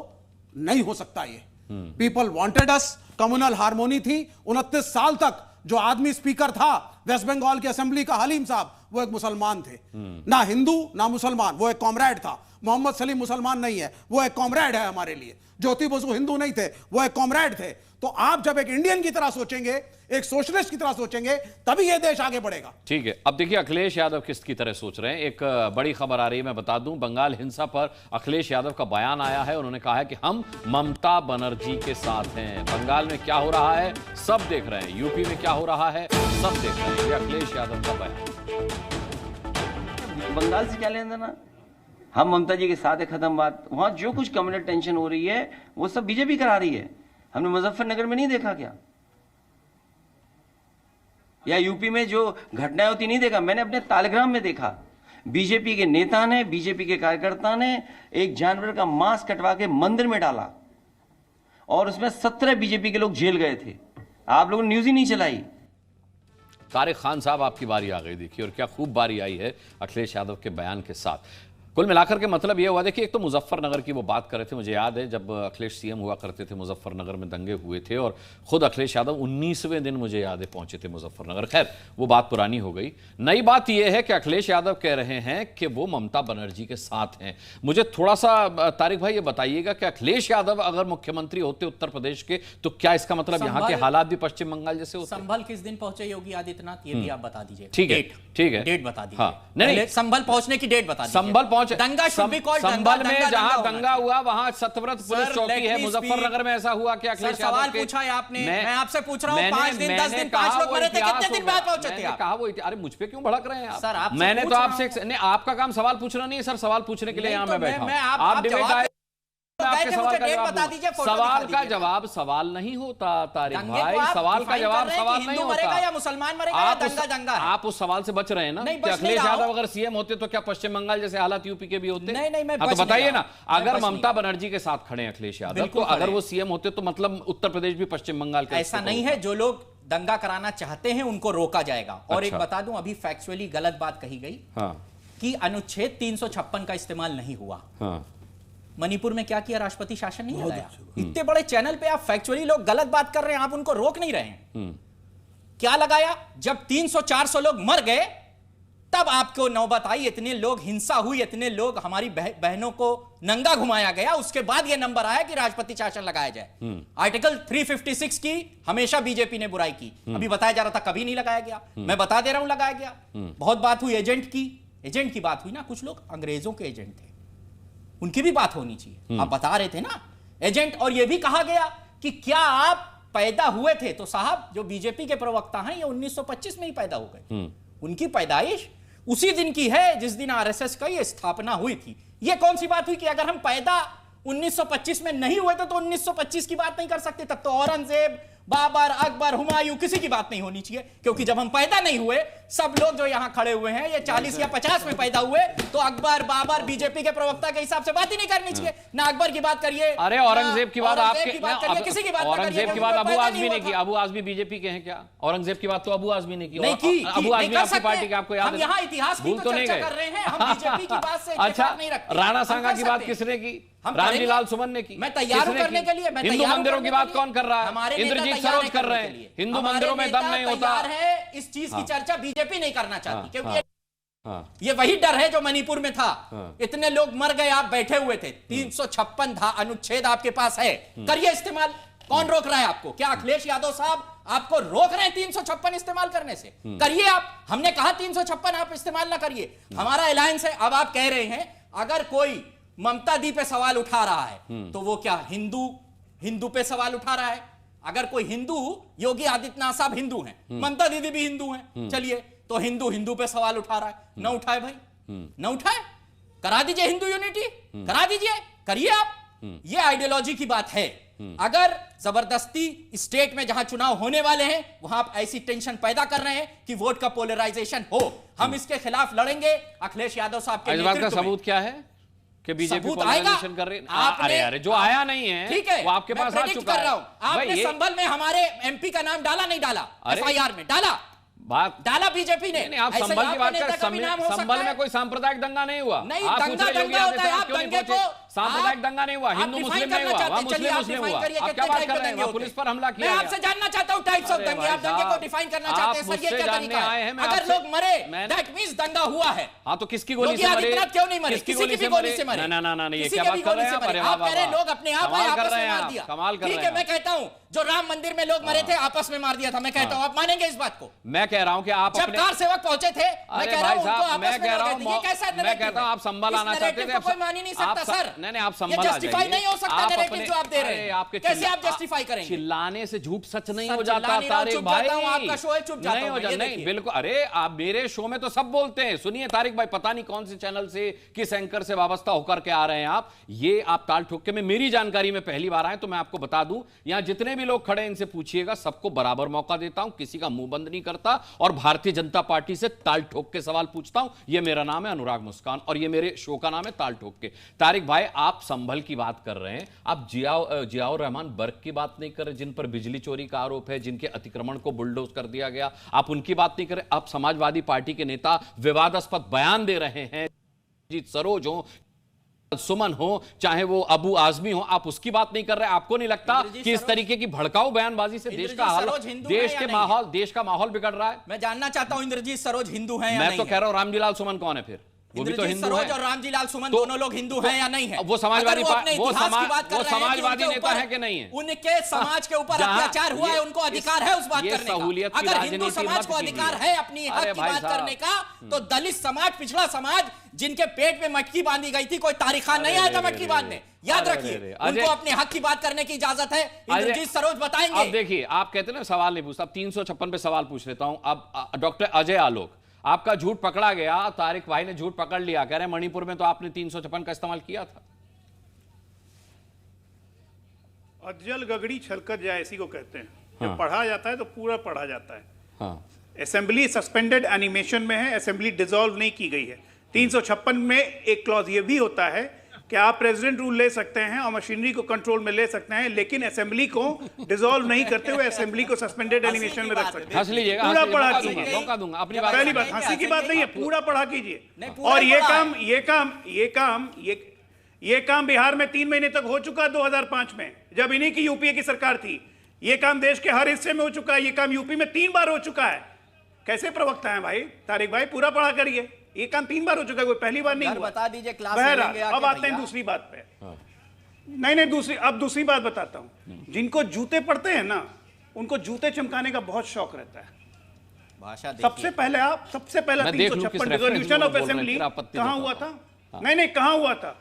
नहीं हो सकता। ये people wanted us, communal harmony थी। 29 साल तक जो आदमी स्पीकर था वेस्ट बंगाल की असेंबली का, हलीम साहब, वो एक मुसलमान थे, ना हिंदू ना मुसलमान, वो एक कॉमरेड था। मोहम्मद सलीम मुसलमान नहीं है, वो एक कॉमरेड है हमारे लिए। ज्योति बसु हिंदू नहीं थे, वो एक कॉमरेड थे। तो आप जब एक इंडियन की तरह सोचेंगे, एक सोशलिस्ट की तरह सोचेंगे, तभी ये देश आगे बढ़ेगा। ठीक है, अब देखिए अखिलेश यादव किस की तरह सोच रहे हैं। एक बड़ी खबर आ रही है, मैं बता दूं, बंगाल हिंसा पर अखिलेश यादव का बयान आया है। उन्होंने कहा है कि हम ममता बनर्जी के साथ हैं। बंगाल में क्या हो रहा है सब देख रहे हैं, यूपी में क्या हो रहा है सब देख रहे हैं। ये अखिलेश यादव का बयान। बंगाल से क्या लेना देना, हम ममता जी के साथ है, खत्म बात। वहां जो कुछ कम्युनल टेंशन हो रही है वो सब बीजेपी करा रही है। हमने मुजफ्फरनगर में नहीं देखा क्या, या यूपी में जो घटनाएं होती नहीं देखा? मैंने अपने तालग्राम में देखा, बीजेपी के नेता ने, बीजेपी के कार्यकर्ता ने एक जानवर का मांस कटवा के मंदिर में डाला और उसमें 17 बीजेपी के लोग जेल गए थे। आप लोगों ने न्यूज ही नहीं चलाई। तारिक खान साहब आपकी बारी आ गई, देखिए, और क्या खूब बारी आई है अखिलेश यादव के बयान के साथ। कुल मिलाकर के मतलब यह हुआ, देखिए, एक तो मुजफ्फरनगर की वो बात कर रहे थे, मुझे याद है जब अखिलेश सीएम हुआ करते थे मुजफ्फरनगर में दंगे हुए थे और खुद अखिलेश यादव 19वें दिन मुझे याद है पहुंचे थे मुजफ्फरनगर। खैर वो बात पुरानी हो गई। नई बात यह है कि अखिलेश यादव कह रहे हैं कि वो ममता बनर्जी के साथ हैं। मुझे थोड़ा सा तारिक भाई ये बताइएगा कि अखिलेश यादव अगर मुख्यमंत्री होते उत्तर प्रदेश के तो क्या इसका मतलब यहाँ के हालात भी पश्चिम बंगाल जैसे होते? संभल किस दिन पहुंचे योगी आदित्यनाथ, ये भी आप बता दीजिए। ठीक है, ठीक है, डेट बता दीजिए। हाँ, नहीं, संभल पहुंचने की डेट बता दीजिए। संभल पहुंचे, दंगा संभल में जहां दंगा हुआ वहां सतव्रत पुलिस चौकी है। मुजफ्फरनगर में ऐसा हुआ कि अखिलेश यादव सवाल पूछा है आपने, मैं आपसे पूछ रहा हूं, 5 दिन 10 दिन 5 लोग मरे थे, कितने दिन बाद पहुंचे थे आप? कहा वो, अरे मुझ पे क्यों भड़क रहे हैं आप? सर मैंने तो आपसे नहीं, आपका काम सवाल पूछना नहीं है सर, सवाल पूछने के लिए यहां मैं बैठा हूं। आप डिबेट आए, आपके सवाल का जवाब सवाल नहीं होता तारिक भाई, सवाल का जवाब सवाल नहीं होता। या मुसलमान मरेगा या दंगा दंगा है। आप उस सवाल से बच रहे हैं ना कि अखिलेश यादव अगर सीएम होते तो क्या पश्चिम बंगाल जैसे हालात यूपी के भी होते? नहीं, मैं तो बताइए ना, अगर ममता बनर्जी के साथ खड़े हैं अखिलेश यादव, तो अगर वो सीएम होते तो मतलब उत्तर प्रदेश भी पश्चिम बंगाल का ऐसा नहीं है। जो लोग दंगा कराना चाहते हैं उनको रोका जाएगा। और एक बता दूं, अभी फैक्चुअली गलत बात कही गई कि अनुच्छेद 356 का इस्तेमाल नहीं हुआ। मणिपुर में क्या किया, राष्ट्रपति शासन नहीं लगाया। इतने बड़े चैनल पे आप फैक्चुअली लोग गलत बात कर रहे हैं, आप उनको रोक नहीं रहे हैं। क्या लगाया? जब 300-400 लोग मर गए तब आपको नौबत आई, इतने लोग हिंसा हुई, इतने लोग हमारी बहनों को नंगा घुमाया गया, उसके बाद यह नंबर आया कि राष्ट्रपति शासन लगाया जाए। आर्टिकल 356 की हमेशा बीजेपी ने बुराई की। अभी बताया जा रहा था कभी नहीं लगाया गया, मैं बता दे रहा हूं लगाया गया। बहुत बात हुई एजेंट की बात हुई ना, कुछ लोग अंग्रेजों के एजेंट थे, उनकी भी बात होनी चाहिए। आप बता रहे थे ना एजेंट, और यह भी कहा गया कि क्या आप पैदा हुए थे तो साहब जो बीजेपी के प्रवक्ता हैं ये 1925 में ही पैदा हो गए। उनकी पैदाइश उसी दिन की है जिस दिन आरएसएस का ये स्थापना हुई थी। ये कौन सी बात हुई कि अगर हम पैदा 1925 में नहीं हुए तो 1925 की बात नहीं कर सकते? तब तो औरंगजेब, बाबर, अकबर, हुमायूं किसी की बात नहीं होनी चाहिए, क्योंकि जब हम पैदा नहीं हुए, सब लोग जो यहां खड़े हुए हैं ये 40 या 50 में पैदा हुए, तो अकबर, बाबर, बीजेपी के प्रवक्ता के हिसाब से बात ही नहीं करनी चाहिए। ना अकबर की बात करिए, अरे औरंगजेब की बात आपके, किसी की बात औरंगजेब की बात अबू आजमी ने की। अबू आजमी बीजेपी के हैं क्या? औरंगजेब की बात तो अबू आजमी ने की। अबू आजमी आपकी पार्टी के, आपको याद है? हम यहाँ इतिहास की तो चर्चा कर रहे हैं, हम बीजेपी की बात से अच्छा, नहीं रखते। राणा सांगा की बात किसने की? रामजीलाल सुमन ने की। मैं तैयार हूं करने के लिए। हिंदू मंदिरों की बात कौन कर रहा है? इंद्रजीत सरोज कर रहे हैं। हिंदू मंदिरों में दम नहीं होता है। इस चीज की चर्चा बीजेपी नहीं करना चाहती, क्योंकि ये वही डर है जो मणिपुर में था। इतने लोग मर गए, आप बैठे हुए थे। 356 अनुच्छेद आपके पास है, करिए इस्तेमाल। कौन रोक रहा है आपको? क्या अखिलेश यादव साहब आपको रोक रहे हैं 356 इस्तेमाल करने से? करिए आप। हमने कहा 356 आप इस्तेमाल ना करिए, हमारा अलायंस है। अब आप कह रहे हैं अगर कोई ममता दी पे सवाल उठा रहा है तो वो क्या हिंदू पे सवाल उठा रहा है? अगर कोई हिंदू, योगी आदित्यनाथ साहब हिंदू हैं, ममता दीदी भी हिंदू हैं, चलिए तो हिंदू पे सवाल उठा रहा है, ना उठाए भाई, ना उठाए। करा दीजिए हिंदू यूनिटी, करा दीजिए, करिए आप। ये आइडियोलॉजी की बात है। अगर जबरदस्ती स्टेट में जहां चुनाव होने वाले हैं वहां आप ऐसी टेंशन पैदा कर रहे हैं कि वोट का पोलराइजेशन हो, हम इसके खिलाफ लड़ेंगे। अखिलेश यादव साहब के नेतृत्व में। सबूत क्या है कि बीजेपी पोलराइजेशन कर रही है? अरे जो आया नहीं है, ठीक है, वो आपके पास आ चुका है। आपने संभल में हमारे एमपी का नाम डाला नहीं डाला? एफआईआर में डाला, डाला बीजेपी ने। नहीं, आप संभल की बात कर, संभल में कोई सांप्रदायिक दंगा नहीं हुआ। नहीं, दंगा होता है। आप दंगे को सांप्रदायिक दंगा नहीं हुआ, हिंदू मुस्लिम नहीं हुआ, वहां मुस्लिम मुस्लिम हुआ। आप क्या बात कर रहे हैं? पुलिस पर हमला किया। मैं आपसे जानना चाहता हूं टाइप्स ऑफ दंगे, आप दंगे को डिफाइन करना चाहते हैं सर, ये क्या तरीका है? अगर लोग मरे दैट मींस दंगा हुआ है। हां तो किसकी गोली से मरे? क्यों नहीं मरे? किसी की भी गोली से मरे? ना ना ना, ये क्या बात कर रहे हैं? अरे आप कह रहे हैं लोग अपने आप आपस में मार दिया। कमाल कर रहे हैं। ठीक है, मैं कहता हूं जो राम मंदिर में लोग मरे थे आपस में मार दिया था, मैं कहता हूं आप मानेंगे इस बात को? मैं कह रहा हूं कि आप जब कार सेवक पहुंचे थे, मैं कह रहा हूं उनको आपस में मैं कहता हूं आप संभल आना चाहते थे। कोई मान ही नहीं सकता सर। नहीं, आप संभल आ जस्टिफाई नहीं हो सकता नैरेटिव जो आप दे रहे हैं। आपके कैसे आप जस्टिफाई करेंगे? चिल्लाने से झूठ सच नहीं हो जाता तारिक भाई। आपका शो है, चुप जाता हूं। नहीं बिल्कुल, अरे आप मेरे शो में तो सब बोलते हैं। सुनिए तारिक भाई, पता नहीं कौन से चैनल से, किस एंकर से वाबस्ता होकर के आ रहे हैं आप। ये आप ताल ठोक के में मेरी जानकारी में पहली बार आए, तो मैं आपको बता दूं, यहां जितने भी लोग खड़े इनसे पूछिएगा, सबको बराबर मौका देता हूं, किसी का मुंह बंद नहीं करता और भारतीय जनता पार्टी से ताल ठोक के सवाल पूछता हूं। ये मेरा नाम है अनुराग मुस्कान और ये मेरे शो का नाम है ताल ठोक के। तारिक भाई, आप संभल की बात कर रहे हैं, आप जियाउर रहमान बर्क की बात नहीं कर रहे, जिन पर बिजली चोरी का आरोप है, जिनके अतिक्रमण को बुलडोज कर दिया गया, आप उनकी बात नहीं कर रहे। आप समाजवादी पार्टी के नेता विवादास्पद बयान दे रहे हैं, जीत सरोज हो, सुमन हो, चाहे वो अबू आजमी हो, आप उसकी बात नहीं कर रहे। आपको नहीं लगता कि इस तरीके की भड़काऊ बयानबाजी से देश का हाल, देश का माहौल बिगड़ रहा है? मैं जानना चाहता हूं इंद्रजीत सरोज हिंदू हैं या नहीं? मैं तो कह रहा हूं रामजीलाल सुमन कौन है फिर? वो भी तो हिंदू है। और रामजीलाल सुमन दोनों लोग हिंदू हैं या नहीं है? वो समाजवादी नेता है कि नहीं है? उनके समाज के ऊपर अत्याचार हुआ है, उनको अधिकार है उस बात करने का। अगर हिंदू समाज को अधिकार है अपनी हक की बात करने का, तो दलित समाज, पिछड़ा समाज, जिनके पेट में मटकी बांधी गई थी, कोई तारिक खान नहीं आया था मटकी बांधने, याद रखिए। उनको अपने हक की बात करने की इजाजत है। इंद्रजीत सरोज बताएंगे। अब देखिए, आप कहते हैं सवाल नहीं पूछता, अब 356 पे सवाल पूछ लेता हूं। अब डॉक्टर अजय आलोक, आपका झूठ पकड़ा गया, तारिक भाई ने झूठ पकड़ लिया, कह रहे हैं मणिपुर में तो आपने 356 का इस्तेमाल किया था। अज्जल गगड़ी छलकत जाए, इसी को कहते हैं। जब पढ़ा जाता है तो पूरा पढ़ा जाता है। असेंबली सस्पेंडेड एनिमेशन में है, असेंबली डिसॉल्व नहीं की गई है। 356 में एक क्लॉज ये भी होता है कि आप प्रेसिडेंट रूल ले सकते हैं और मशीनरी को कंट्रोल में ले सकते हैं, लेकिन असेंबली को डिसॉल्व नहीं करते हुए असेंबली को सस्पेंडेड एनिमेशन में रख सकते हैं। पूरा पढ़ा कीजिए, पहली बात हंसी की बात नहीं है, पूरा पढ़ा कीजिए। और ये काम बिहार में 3 महीने तक हो चुका 2005 में, जब इन्हीं की यूपीए की सरकार थी। ये काम देश के हर हिस्से में हो चुका है, ये काम यूपी में 3 बार हो चुका है। कैसे प्रवक्ता है भाई तारिक भाई? पूरा पढ़ा करिए, ये काम 3 बार हो चुका है, कोई पहली बार नहीं हुआ। बता दीजिए क्लास अब आते हैं दूसरी बात पे। नहीं, दूसरी बात बताता हूं। जिनको जूते पड़ते हैं ना, उनको जूते चमकाने का बहुत शौक रहता है। सबसे पहला 356 रिजोल्यूशन ऑफ असेंबली कहां हुआ था? नहीं, कहां हुआ था?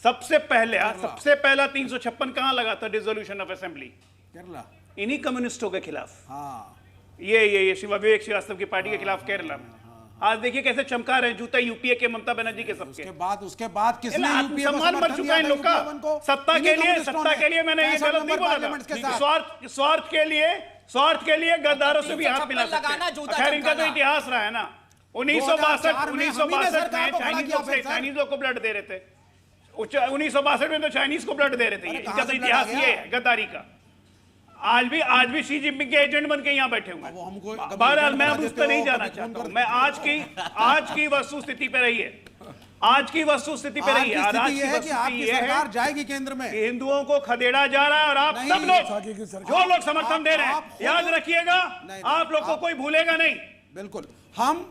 सबसे पहला 356 कहां लगा था? डिसोल्यूशन ऑफ असेंबली इन्हीं कम्युनिस्टों के खिलाफ। ये शिवा विवेक श्रीवास्तव की पार्टी के खिलाफ केरला में आज देखिए कैसे चमका रहे हैं जूता यूपीए के, ममता बनर्जी के सबके। उसके बाद किसने यूपीए को सम्मान बढ़ चुका है इन लोग का सत्ता के लिए। मैंने ये गलत नहीं बोला था। स्वार्थ के लिए गद्दारों से भी हाथ मिला सकते हैं। खैर इनका तो इतिहास रहा है ना। 1962 में चाइनीजों को ब्लड दे रहे थे। 1962 में तो चाइनीज को ब्लड दे रहे थे। इनका तो इतिहास ये है गद्दारी का। आज भी शी जिनपिंग के एजेंट बन के यहाँ बैठे हुए हैं। बहरहाल मैं अब उस पर नहीं जाना चाहता हूँ। मैं आज की वस्तुस्थिति पे रही है। आज की वस्तुस्थिति पे रही है। आज की वस्तुस्थिति ये है जाएगी केंद्र में, हिंदुओं को खदेड़ा जा रहा है और आप सब लोग जो लोग समर्थन दे रहे हैं, याद रखिएगा आप लोग को कोई भूलेगा नहीं। बिल्कुल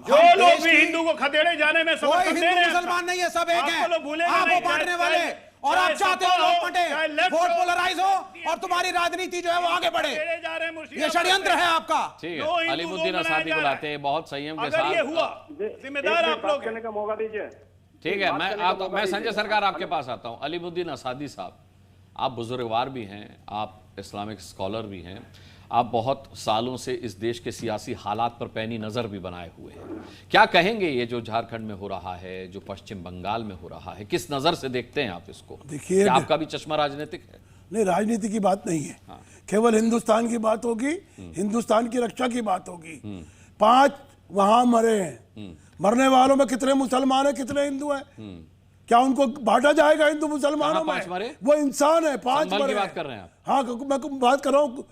जो लोग भी हिंदू को खदेड़े जाने में समर्थन दे रहे हैं, मुसलमान नहीं है, सब एक है। आप लोग भूलेगा आप वो बांटने वाले, और आप चाहते हो लोग बंटे, वोट पोलराइज हो और तुम्हारी राजनीति जो है वो आगे बढ़े। ये षड्यंत्र है आपका। ठीक है, अलीमुद्दीन असादी को लाते हैं बहुत संयम के साथ। ये हुआ जिम्मेदार आप लोग करने का मौका दीजिए। ठीक है, मैं संजय सरकार आपके पास आता हूं। अलीमुद्दीन असादी साहब, आप बुजुर्गवार भी हैं, आप इस्लामिक स्कॉलर भी हैं, आप बहुत सालों से इस देश के सियासी हालात पर पैनी नज़र भी बनाए हुए हैं। क्या कहेंगे ये जो झारखंड में हो रहा है, जो पश्चिम बंगाल में हो रहा है, किस नज़र से देखते हैं आप इसको? देखिए, आपका भी चश्मा राजनीतिक है? नहीं, राजनीति की बात नहीं है। हाँ। केवल हिंदुस्तान की बात होगी, हिंदुस्तान की रक्षा की बात होगी। 5 वहां मरे हैं, मरने वालों में कितने मुसलमान हैं, कितने हिंदू हैं? क्या उनको बांटा जाएगा हिंदू मुसलमानों में? वो इंसान है। 5 मरे बात कर रहे हैं आप? हाँ, मैं बात कर रहा हूँ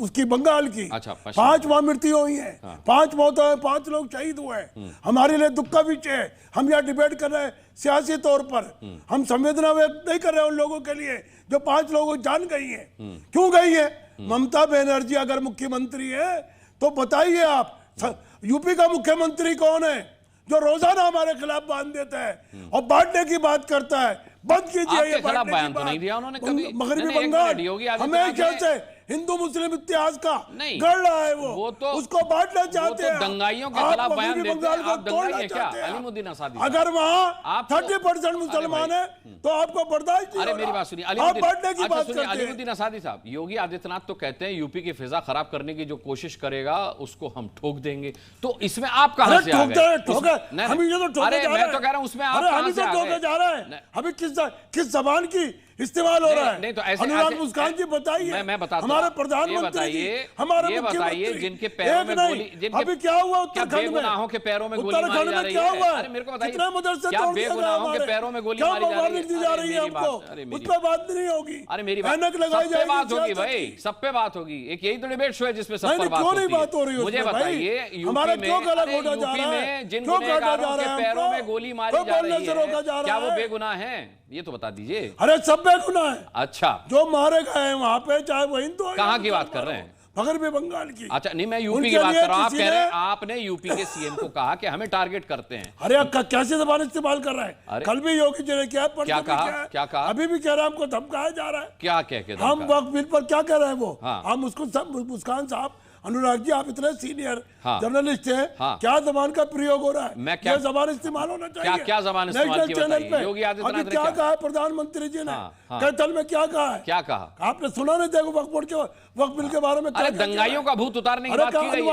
उसकी बंगाल की। अच्छा, 5 वहां मृत्यु हुई है। हाँ। 5 मौतें हैं, 5 लोग शहीद हुए हैं। हमारे लिए दुख का विषय है। हम यहाँ डिबेट कर रहे हैं सियासी तौर पर। हम संवेदना व्यक्त नहीं कर रहे उन लोगों के लिए जो 5 लोगों की जान गई है। क्यों गई है? ममता बनर्जी अगर मुख्यमंत्री है तो बताइए आप, यूपी का मुख्यमंत्री कौन है जो रोजाना हमारे खिलाफ बांध देता है और बांटने की बात करता है? बंद कीजिए ये बयान तो नहीं दिया उन्होंने कभी। मगरबी बंगाल हमेशा से हिंदू मुस्लिम इतिहास का गढ़ रहा है। वो तो उसको बांटना चाहते हैं। दंगाइयों के खिलाफ बयान देते हैं, आप दंगाई है क्या? अलीमुद्दीन असादी, अगर वहाँ 30% मुसलमान है तो आपको बर्दाश्त नहीं। अरे मेरी बात सुनिए, अलीमुद्दीन असादी साहब, योगी आदित्यनाथ तो कहते हैं यूपी की फिजा खराब करने की जो कोशिश करेगा उसको हम ठोक देंगे। तो इसमें आप कहां से आ गए? अरे मैं तो कह रहा हूं उसमें आप कहां से जा रहे हैं? अभी किस जबान की इस्तेमाल हो रहा है? नहीं तो ऐसे अनुराग मुस्कान जी बताइए। मैं बताता हमारे प्रधानमंत्री जी, हमारे मुख्यमंत्री, जिनके पैरों में गोली, अभी क्या हुआ उत्तराखंड में? बेगुनाहों के पैरों में गोली मारी जा रही है। अरे मेरे को बताइए, क्या बेगुनाहों के पैरों में गोली मारी जा रही है? हमको उस पर बात नहीं होगी। अरे मेरी बात बात होगी भाई, सब पे बात होगी। एक यही तो डिबेट शो है जिसमें सब पर बात होती है। मुझे बताइए, यूपी में जिन गुनहगारों के पैरों में गोली मारी जा रही है, क्या वो बेगुनाह है? ये तो बता दीजिए। अरे सब बेगुनाह है। अच्छा, जो मारे गए हैं वहां पे, चाहे वो हिंदू हो। कहाँ की बात कर रहे हैं? मगरबी बंगाल की। अच्छा, नहीं मैं यूपी की बात कर रहा हूँ। आप कह रहे हैं आपने यूपी के सीएम को कहा कि हमें टारगेट करते हैं। अरे कैसे जबान इस्तेमाल कर रहे हैं? कल भी योगी जी ने क्या कहा? अभी भी कह रहे हैं हमको धमकाया जा रहा है। क्या कह के? हम वक्फ बिल पर क्या कह रहे हैं वो? हम उसको मुस्कान साहब, अनुराग जी, आप इतने सीनियर जर्नलिस्ट हैं, क्या जबान का प्रयोग हो रहा है? मैं क्या जबान इस्तेमाल होना चाहिए? क्या जबान इस्तेमाल की बताइए? योगी आदित्यनाथ ने क्या कहा है प्रधानमंत्री जी ने? कैथल में क्या कहा है? क्या कहा? आपने सुना नहीं? देखो वक्फ बिल के बारे में। अरे दंगाइयों का भूत उतारने की बात की गई है।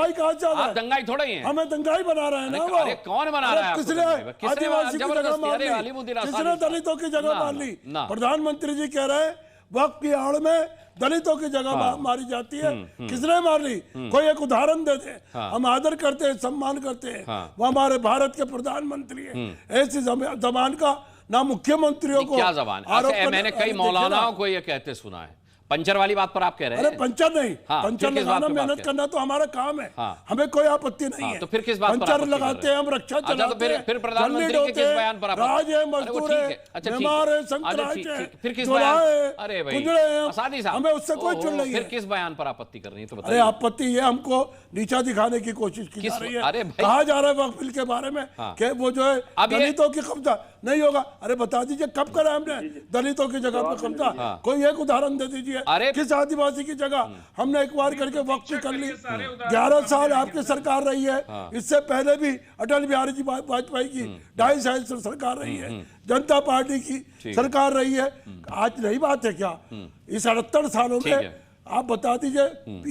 आप दंगाई थोड़े ही हैं। हमें दंगाई बना रहे हैं ना वो। अरे कौन बना रहा है? किसने आदिवासी की जगह मार ली? किसने दलितों की जगह मार ली? प्रधानमंत्री जी कह रहे हैं वक्फ की आड़ में दलितों की जगह मारी जाती है। किसने मार ली? कोई एक उदाहरण दे दे। हम आदर करते हैं, सम्मान करते हैं। वो हमारे भारत के प्रधानमंत्री हैं। ऐसी जबान का ना मुख्यमंत्रियों को क्या जबान? मैंने कई मौलानाओं को ये कहते सुना है। पंचर वाली बात पर आप कह रहे हैं? अरे पंचर नहीं, पंचर लगाना, मेहनत करना तो हमारा काम है। हमें कोई आपत्ति नहीं है। तो फिर किस बात पर पंचर लगाते हैं हम? रक्षा चलाते हैं। फिर प्रधानमंत्री के किस बयान पर? राज है, मजदूर है, बीमार है, संकराच है, फिर किस बयान? अरे भाई असादी साहब, हमें उससे कोई चुन नहीं है। फिर किस बयान पर आपत्ति कर रही है? तो बताइए। अरे आपत्ति ये हमको नीचा दिखाने की कोशिश की जा रही है। कहा जा रहा है वक्फ बिल के बारे में कि वो जो है दलितों की कब्जा नहीं होगा। अरे बता दीजिए कब करा हमने दलितों की जगह पर कब्जा? कोई एक उदाहरण दे दीजिए। किस आदिवासी की जगह हमने एक बार करके वक्त कर ली? 11 साल आपकी सरकार रही है। इससे पहले भी अटल बिहारी जी वाजपेयी की 2.5 साल सरकार रही है। जनता पार्टी की सरकार रही है। आज नई बात है क्या? इस 78 सालों में आप बता दीजिए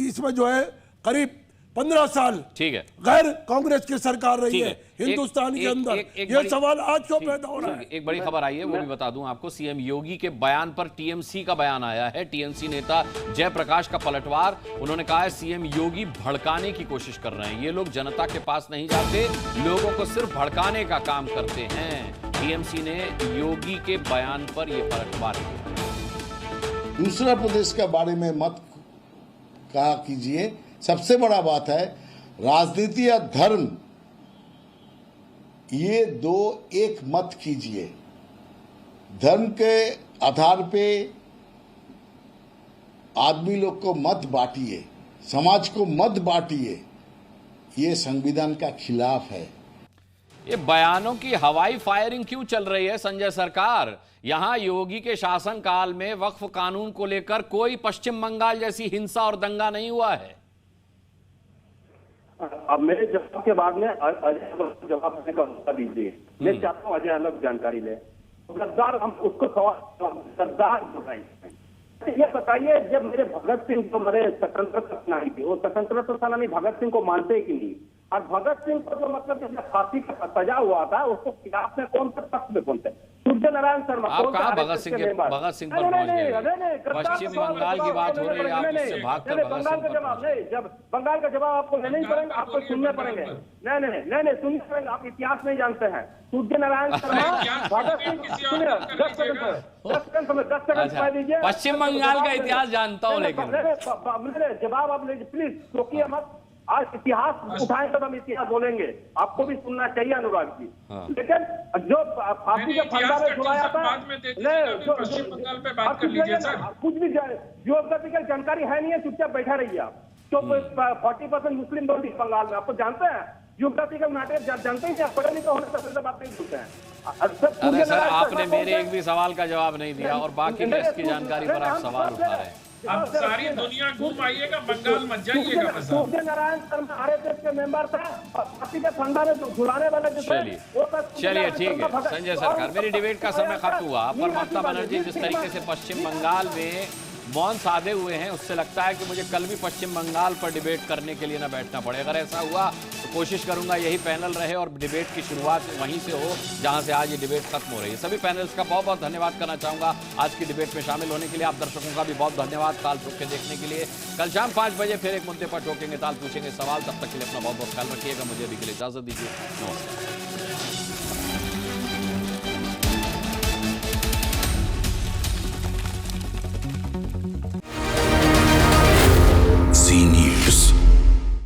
इसमें जो है करीब 15 साल ठीक है गैर कांग्रेस की सरकार रही है हिंदुस्तान के अंदर। ये सवाल आज क्यों पैदा हो रहा है? एक बड़ी खबर आई है, वो भी बता दूं आपको। सीएम योगी के बयान पर टीएमसी का बयान आया है। टीएमसी नेता जयप्रकाश का पलटवार। उन्होंने कहा है सीएम योगी भड़काने की कोशिश कर रहे हैं। ये लोग जनता के पास नहीं जाते, लोगों को सिर्फ भड़काने का काम करते हैं। टीएमसी ने योगी के बयान पर यह पलटवार किया। दूसरा प्रदेश के बारे में मत कहा कीजिए। सबसे बड़ा बात है राजनीति या धर्म, ये दो एक मत कीजिए। धर्म के आधार पे आदमी लोग को मत बांटिए, समाज को मत बांटिए, ये संविधान का खिलाफ है। ये बयानों की हवाई फायरिंग क्यों चल रही है संजय सरकार? यहां योगी के शासनकाल में वक्फ कानून को लेकर कोई पश्चिम बंगाल जैसी हिंसा और दंगा नहीं हुआ है। अब मेरे जवाब के बाद में अजय जवाब देने का मौका दीजिए। मैं चाहता हूँ अजय अलग जानकारी ले। गद्दार हम उसको गद्दार बताइए। ये बताइए जब मेरे भगत सिंह जो मेरे स्वतंत्रता सेनानी थे, वो स्वतंत्रता सेनानी भगत सिंह को मानते कि नहीं? और भगत सिंह को जो मतलब फांसी का सजा हुआ था उसको खिलाफ में कौन से पक्ष में कौन थे? सूर्य नारायण शर्मा। आप कहाँ भगत सिंह पर पहुंच गए? पश्चिम बंगाल की बात हो रही है, आप इससे भागकर बंगाल का जवाब नहीं। जब बंगाल का जवाब आपको लेने ही पड़ेंगे, आपको सुनने पड़ेंगे। नहीं सुनने पड़ेंगे। आप इतिहास नहीं जानते हैं। सूर्य नारायण शर्मा भगत सिंह, सुनिए 10 सेकंड समय दीजिए। पश्चिम बंगाल का इतिहास जानता हूँ, लेकिन जवाब आप लीजिए प्लीज, रोकिए मत। आज इतिहास उठाएं तब हम इतिहास बोलेंगे। आपको भी सुनना चाहिए अनुराग जी। लेकिन जो फांसी के फंदा में छुड़ाया था, पश्चिम बंगाल पे बात कर लीजिए सर। कुछ भी जियोग्राफिकल जानकारी है नहीं है, चुपचाप बैठा रहिए आप। तो 40% मुस्लिम वोट बंगाल में, आपको जानते हैं जियोग्राफिकल मैटर जानते हैं? पढ़े लिखे होने से बात नहीं सुनते हैं। अरे सर, आपने मेरे एक भी सवाल का जवाब नहीं दिया और बाकी देश की जानकारी पर आप सवाल उठा रहे हैं। आप सारी दुनिया घूम आइएगा, बंगाल मत जाइएगा। सूर्य नारायण शर्मा आरएसएस के मेंबर था और फांसी के फंदा में झुलाने वाले जो थे। चलिए ठीक है संजय सरकार, मेरी डिबेट का समय खत्म हुआ। पर ममता बनर्जी जिस तरीके से पश्चिम बंगाल में मौन साधे हुए हैं, उससे लगता है कि मुझे कल भी पश्चिम बंगाल पर डिबेट करने के लिए ना बैठना पड़े। अगर ऐसा हुआ तो कोशिश करूंगा यही पैनल रहे और डिबेट की शुरुआत वहीं से हो जहां से आज ये डिबेट खत्म हो रही है। सभी पैनल्स का बहुत बहुत धन्यवाद करना चाहूंगा आज की डिबेट में शामिल होने के लिए। आप दर्शकों का भी बहुत धन्यवाद ताल ठोक के देखने के लिए। कल शाम 5 बजे फिर एक मुद्दे पर ठोकेंगे ताल, पूछेंगे सवाल। तब तक के लिए अपना बहुत बहुत ख्याल रखिएगा। मुझे अभी के लिए इजाजत दीजिए। नमस्कार।